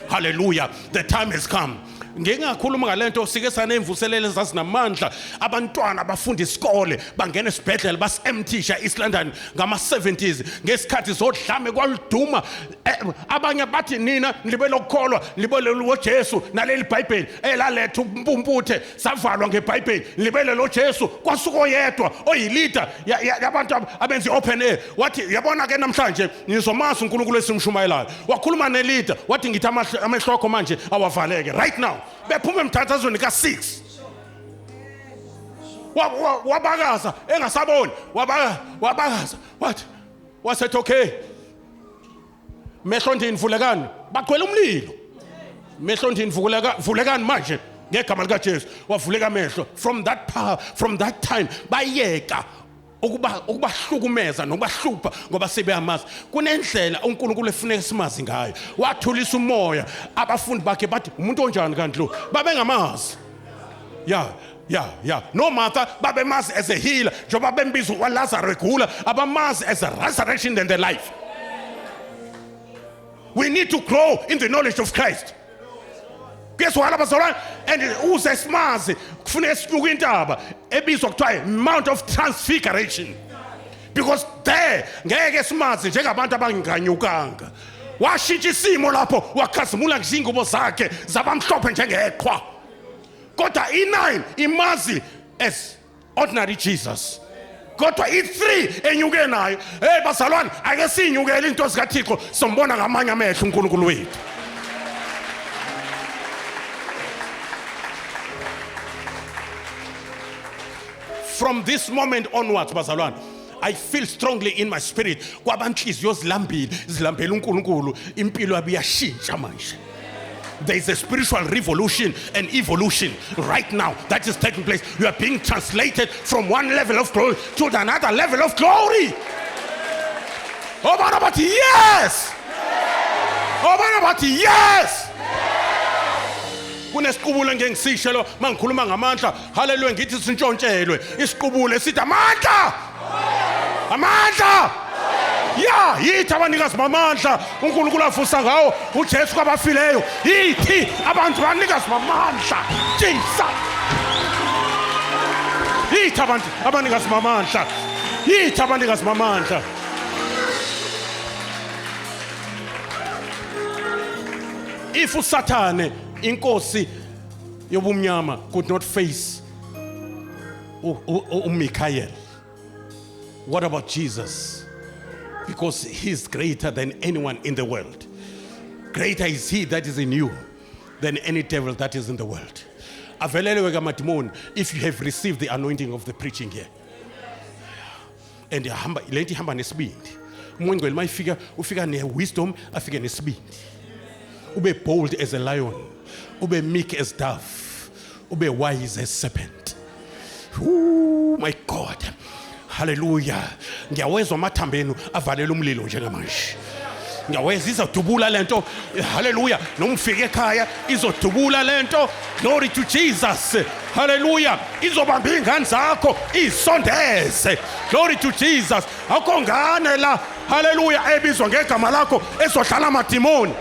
Hallelujah. The time has come. Ngingakhuluma ngalento sike sanemvuselele zasinamandla abantwana abafunda isikole bangena esibhedlela bas-emptisha East London ngama-70s ngesikhathi zodlame kwaluduma abanye bathi nina libele ukukholwa libele uJesu naleli iBhayibheli elaletha umpumputhe savalwa ngeBhayibheli libele lo Jesu kwasuka oyedwa oyilida yabantu abenza open air wathi yabona ke namhlanje nizomasa uNkulunkulu esimshumayelayo wakhuluma nelida wathi ngithi amehlo akho manje awavaleke right now bephuma emthathazweni ka6 wabakaza engasaboni wabakaza wathi wasethi okay mehlo ndini vulekani bagcwele umlilo mehlo ndini vulekani manje ngegama likaJesu wavuleka amehlo. From that power, from that time bayeka ukubahlukumeza nokubahlupha ngoba sebeyamazi. Kunendlela uNkulunkulu efuneka simazi ngayo. Wathulisa umoya abafundi bakhe bathi umuntu onjani kanti lo babengamazi. Yeah. No matter babemazi as a healer, njoba bembiza uLazarus egula, abamazi as a resurrection and the life. We need to grow in the knowledge of Christ. Guess what abazalwane? And uze simazi kufuneka sibuke intaba ebizwa kuthiwa Mount of Transfiguration. Because there ngeke simazi njengabantu abanganyukanga. Washintsha isimo lapho wakhazimula ngezingubo zakhe zabamhlophe njengeqhwa. Kodwa i9 imazi as ordinary Jesus. Kodwa i3 enyuke nayo. Hey bazalwane, ake sinyukele into zikaThixo sombona ngamanye amehlo uNkulunkulu wethu. From this moment onwards, bazalwane, I feel strongly in my spirit kwabanhliziyo zilambela uNkulunkulu impilo yabo iyashintsha manje. There is a spiritual revolution and evolution right now that is taking place. You are being translated from one level of glory to another level of glory. Oh, yes! Oh, yes! Kunesiqubule ngengisishelo mangikhuluma ngamandla. Hallelujah, ngithi sintshontshelwe. Isiqubule sithi amandla. Amandla. Yeah, yithi abanikazi bamandla uNkulunkulu afusa ngawo uJesu kwabafileyo. Yithi abantu abanikazi bamandla. Jesus. Yithi abantu abanikazi bamandla. Yithi abanikazi bamandla. If uSathane inkosi yobumnyama could not face uMichael, what about Jesus? Because he is greater than anyone in the world. Greater is he that is in you than any devil that is in the world. Avelelewe kamadimoni if you have received the anointing of the preaching here. And lenti hamba nesibindi. Umngcwele mayifika ufika ne-wisdom afike nesibindi. Ube bold as a lion. Ube meek as dove. Ube wise as serpent. Oh my God. Hallelujah. Ngiyawezwa amathambenu avalela umlilo njengamanje. Ngiyaweza izodubula lento. Hallelujah. Nomfike ekhaya izodubula lento. Glory to Jesus. Hallelujah. Izobamba ingane zakho isondeze. Glory to Jesus. Akho ngane la. Hallelujah. Ebizwa ngegama lakho ezohlala amadimoni.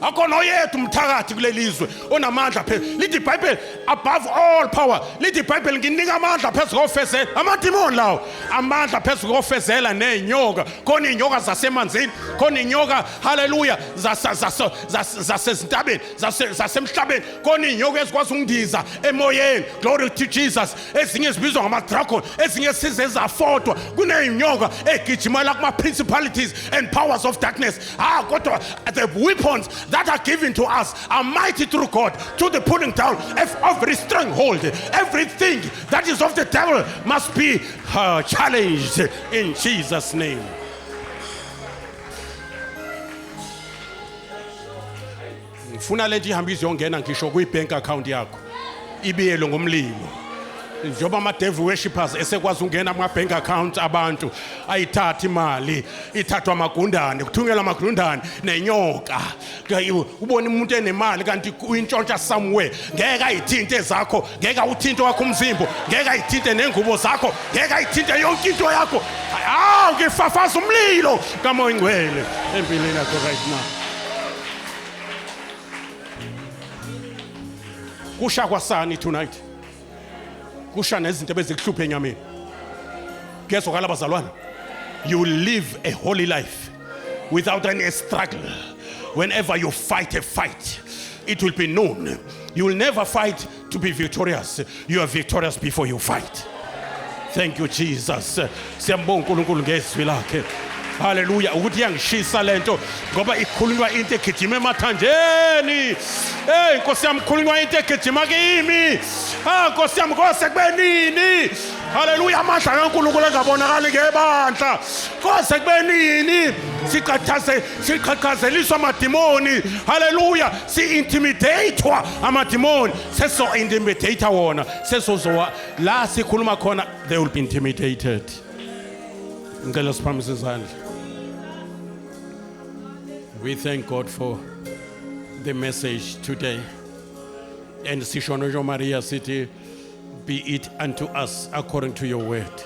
Akona oyethu umthakathi kulelizwe onamandla phezulu. Lithi iBhayibheli above all power. Lithi iBhayibheli nginika amandla phezulu kofezela. Amadimoni lawo amandla phezulu kofezela nenyoka. Khona inyoka zasemanzini, khona inyoka hallelujah zasezintabeni, zasemhlabeni. Khona inyoka ezikwazi ukundiza emoyeni. Glory to Jesus. Ezinye zibizwa ngama-dragon, ezinye sizezafodwa. Kuneyinyoka egijimela kuma principalities and powers of darkness. Kodwa the weapons that are given to us are mighty through God to the pulling down of every stronghold. Everything that is of the devil must be challenged in Jesus' name. Ngifuna lento ihambise yongena ngisho kwi-bank account yakho ibiyelo ngomlilo. Njoba ama-devil worshippers esekwazi ungena kuma-bank accounts abantu ayithatha imali ithathwa amagundane kuthungela amagundane nenyoka. Ubona umuntu enemali kanti uyintshontsha somewhere ngeke ayithinte ezakho, ngeke uthinte wakho umzimbo, ngeke ayithinte nengubo zakho, ngeke ayithinte yonke into yakho. Ngifafaza umlilo kaMoya Ngcwele empilweni yakho right now. Kusha kwasani tonight? Kusha nezinto bezikuhluphe enyameni. Kezwakala bazalwane. You will live a holy life without any struggle. Whenever you fight a fight, it will be known. You will never fight to be victorious. You are victorious before you fight. Thank you, Jesus. Siyambonga uNkulunkulu ngezwi lakhe. Hallelujah. Ukuthi yangishisa lento ngoba ikhulunywa into egijima emathanjeni. Hey, Nkosi yami khulunywa into egijima kimi. Nkosi yami kose kubenini. Hallelujah. amandla kaNkulunkulu engabonakali ngebandla kose kubenini siqhaqhazeliswa amadimoni haleluya si-intimidatewa amadimoni seso-intimidator wona sesozowa la sikhuluma khona they will be intimidated. Ngicela siphamise izandla. We thank God for the message today. And Sishono Maria City, be it unto us according to your word.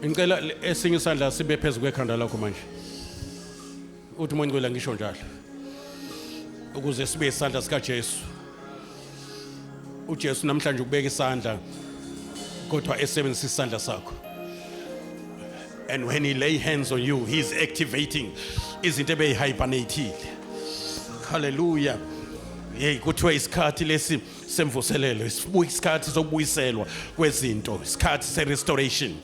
Ngicela esinye isandla sibe phezu kwekhanda lakho manje. Uthi umuntu ngicela ngisho njalo. Ukuze sibe isandla sika Jesu. uJesu namhlanje ukubeka isandla kodwa esebenzisa isandla sakho. And when he lay hands on you, he's activating izinto ebeyihibernateile. Hallelujah. Hey, kuthiwa isikhathi lesi semvuselelo, isikhathi sokubuyiselwa kwezinto, isikhathi se-restoration.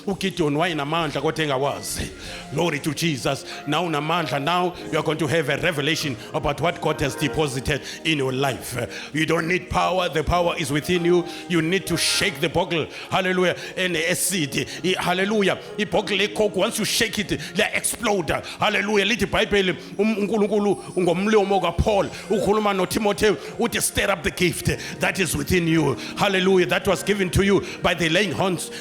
uGideon wayenamandla kodwa engawazi. Glory to Jesus. Now unamandla, now you are going to have a revelation about what God has deposited in your life. You don't need power, the power is within you. You need to shake the bottle. Hallelujah. And acid. Hallelujah. Ibottle lecoke, once you shake it, they explode. Hallelujah. Lithi iBhayibheli uNkulunkulu ngomlomo kaPaul ukhuluma noTimothy uthi stir up the gift that is within you. Hallelujah. That was given to you by the laying hands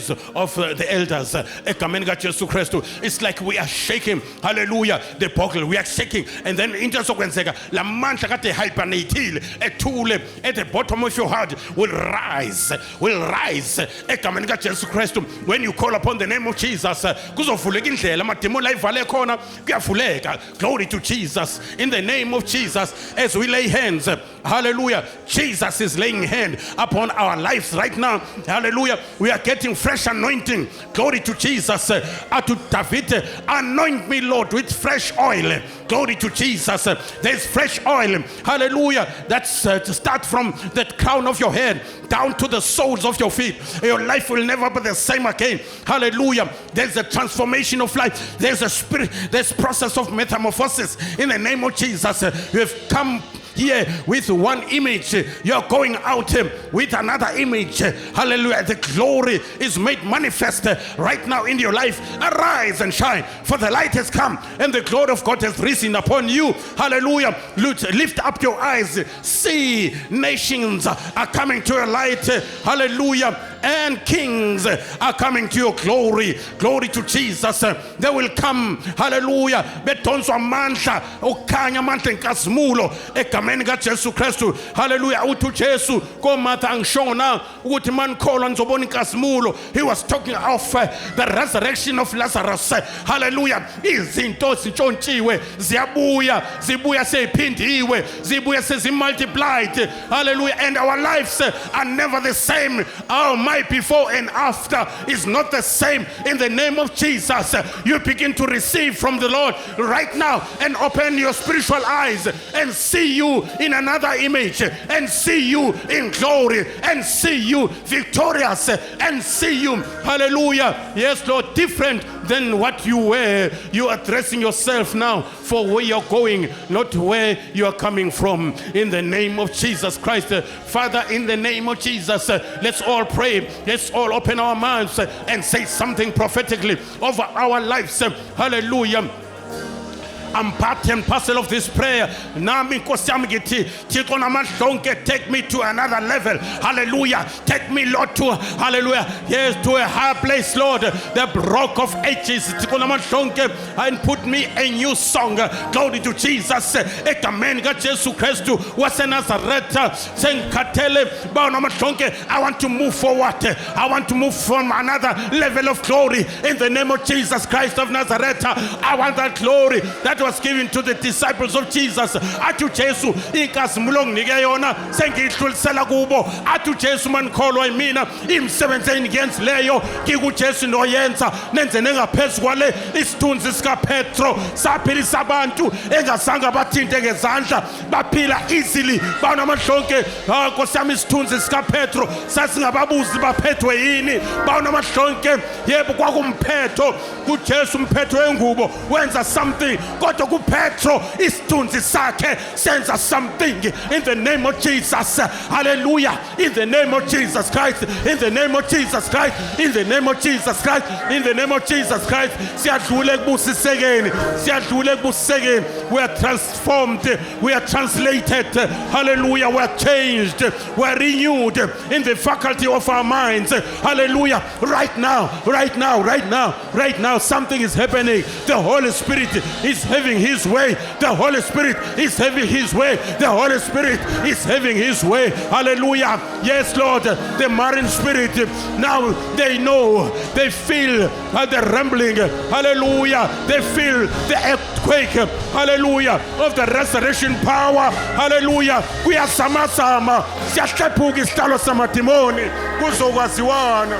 of the elders. Egameni kaJesu Kristu. It's like we are shaking. Hallelujah. The bottle. We are shaking. And then into sokwenzeka la mandla kade hibernateile ethule at the bottom of your heart will rise. Will rise. Egameni kaJesu Kristu. When you call upon the name of Jesus, kuzovuleka indlela amadimoni la ivale khona kuyavuleka. Glory to Jesus. In the name of Jesus, as we lay hands, hallelujah, Jesus is laying hand upon our lives right now. Hallelujah. We are getting fresh anointing. Glory to Jesus. To David, anoint me, Lord, with fresh oil. Glory to Jesus. There's fresh oil. Hallelujah. That's to start from the crown of your head down to the soles of your feet. Your life will never be the same again. Hallelujah. There's a transformation of life. There's a spirit. There's process of metamorphosis. In the name of Jesus, you have come here with one image, you're going out with another image. Hallelujah. The glory is made manifest right now in your life. Arise and shine, for the light has come and the glory of God has risen upon you. Hallelujah. Lift up your eyes. See, nations are coming to your light. Hallelujah. And kings are coming to your glory. Glory to Jesus. They will come. Hallelujah. Bedonswa amandla, ukhanya amandla enkazimulo egameni kaJesu Kristu. Hallelujah. Uthi uJesu koMartha angishona ukuthi manikholwa nizobona inkazimulo. He was talking of the resurrection of Lazarus. Hallelujah. Izinto zintshontshiwe ziyabuya, zibuya seziphindiwe, zibuya sezimultiplied. Hallelujah. And our lives are never the same. Our mind before and after is not the same. In the name of Jesus, you begin to receive from the Lord right now and open your spiritual eyes and see you in another image and see you in glory and see you victorious and see you, hallelujah, yes Lord, different than what you were. You are dressing yourself now for where you're going, not where you are coming from. In the name of Jesus Christ, Father, in the name of Jesus, let's all pray. Let's all open our mouths and say something prophetically over our lives. Hallelujah. I'm part and parcel of this prayer. Nami Nkosi yami ngithi Thixo namahlonke, take me to another level. Hallelujah. Take me, Lord, to hallelujah. Yes, to a higher place, Lord. The rock of ages. Thixo namahlonke, and put me a new song. Glory to Jesus. Egameni kaJesu Kristu waseNazareth. Sengikhathele bawo namahlonke. I want to move forward. I want to move from another level of glory in the name of Jesus Christ of Nazareth. I want that glory that was given to the disciples of Jesus. Athu Jesu inkazimulo nginike yona sengidlulisela kubo. Athu Jesu manikholwa yimina imisebenzi engiyenzileyo ngikuJesu noyenza nenze nengaphezulu kwale isithunzi sika Petro saphilisa abantu engazange bathinte ngezandla baphila easily banamahlonke. Nkosi yami isithunzi sika Petro sasingababuzi baphethwe yini banamahlonke. Yebo kwakumphetho kuJesu umphetho wengubo wenza something kodwa kuPetro isithunzi sakhe senza something in the name of Jesus. Hallelujah. In the name of Jesus Christ. In the name of Jesus Christ. In the name of Jesus Christ. In the name of Jesus Christ. Siyadlula ekubusisekeni. Siyadlula ekubusisekeni. We are transformed. We are translated. Hallelujah. We are changed. We are renewed in the faculty of our minds. Hallelujah. Right now. Right now. Right now. Right now. Something is happening. The Holy Spirit is having His way. The Holy Spirit is having His way. The Holy Spirit is having His way. Hallelujah. Yes, Lord. The marine spirit. Now they know. They feel the rumbling. Hallelujah. They feel the earthquake. Hallelujah. Of the resurrection power. Hallelujah. Kuyasama-sama. Siyahlephuka isitalo samadimoni. Kuzokwaziwana.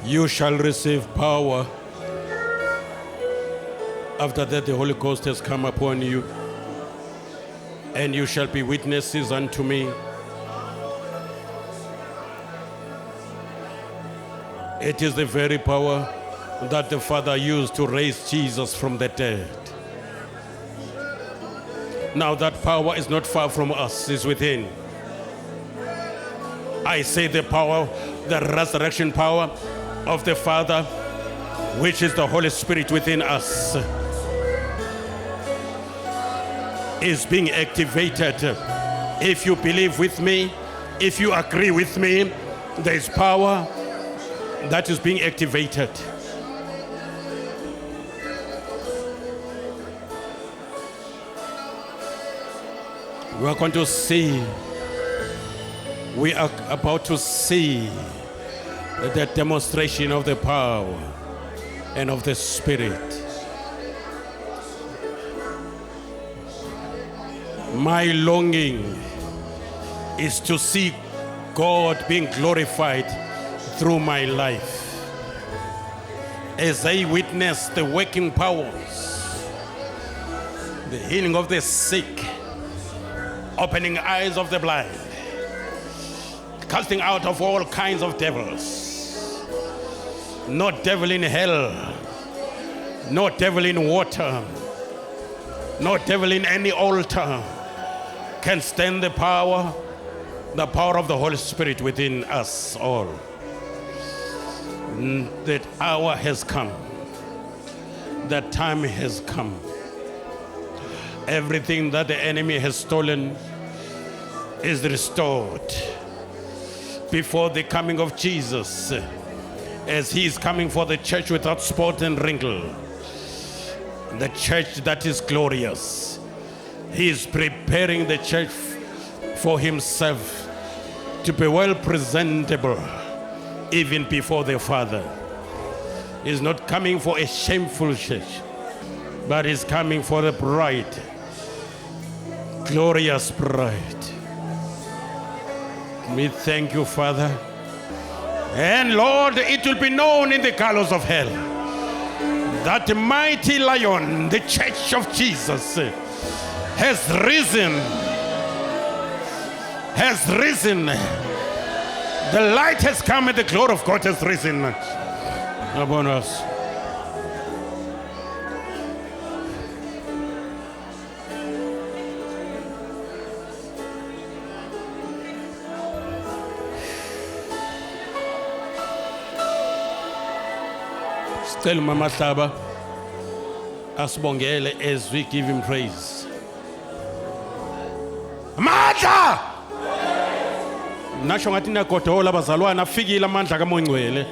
You shall receive power. After that, the Holy Ghost has come upon you, and you shall be witnesses unto me. It is the very power that the Father used to raise Jesus from the dead. Now that power is not far from us, it's within. I say the power, the resurrection power of the Father, which is the Holy Spirit within us, is being activated. If you believe with me, if you agree with me, there is power that is being activated. We are going to see, we are about to see the demonstration of the power and of the Spirit. My longing is to see God being glorified through my life as I witness the working powers, the healing of the sick, opening eyes of the blind, casting out of all kinds of devils. No devil in hell, no devil in water, no devil in any altar can stand the power of the Holy Spirit within us all. That hour has come. That time has come. Everything that the enemy has stolen is restored before the coming of Jesus, as He is coming for the church without spot and wrinkle, the church that is glorious. He is preparing the church for Himself to be well presentable even before the Father. He is not coming for a shameful church, but is coming for the bride, glorious bride. We thank you, Father. And Lord, it will be known in the gallows of hell that the mighty lion, the church of Jesus, has risen. Has risen. The light has come and the glory of God has risen upon us. Tell mamathabisilemahlaba asibongele as we give Him praise. Amandla! Nasho ngathi nagodola bazalwana afikile amandla kaMongcwele.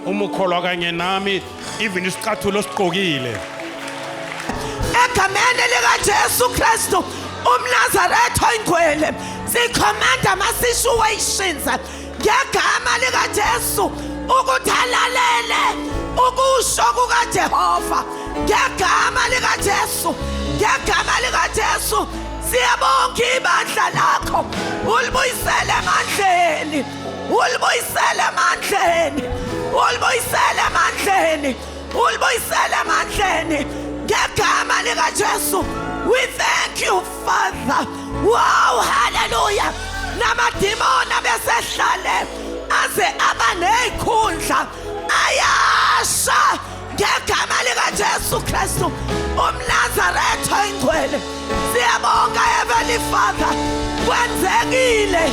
Umukholwa kanye nami even isicathulo sigqokile. Egameni likaJesu Kristu umNazaretha oyingcwele sicommand ama-situations ngegama likaJesu ukuthi alalele ukusho kukaJehova ngegama likaJesu ngegama likaJesu siyabonga ibandla lakho ulibuyisele emandleni ulibuyisele emandleni ulibuyisele emandleni ulibuyisele emandleni ngegama likaJesu. We thank you, Father. Wow, hallelujah. Namadimona besehlale aze abaneyikhundla ayasha ngegama likaJesu Kristu umNazaretha oyingcwele. Siyabonga Heavenly Father, kwenzekile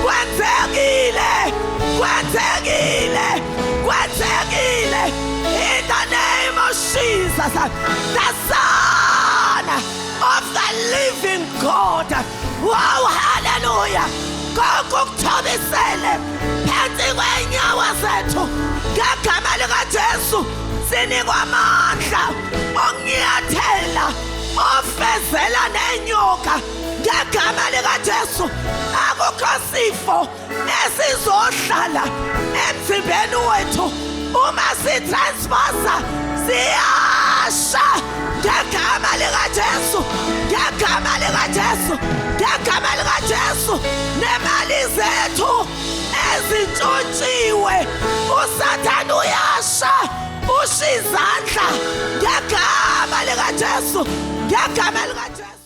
kwenzekile kwenzekile kwenzekile in the name of Jesus, the Son of the living God. Wow, hallelujah. 𝐿𝐿 phansi kwenyawo zethu ngegama likaJesu sinikwa amandla okunyathela ofezela nenyoka ngegama likaJesu. Akukho sifo esizohlala emzimbeni wethu uma sitransfasa siyasha ngegama likaJesu ngegama likaJesu ngegama likaJesu. Nemali zethu ezintshontshiwe uSathane uyasha usha izandla ngegama likaJesu ngegama likaJesu.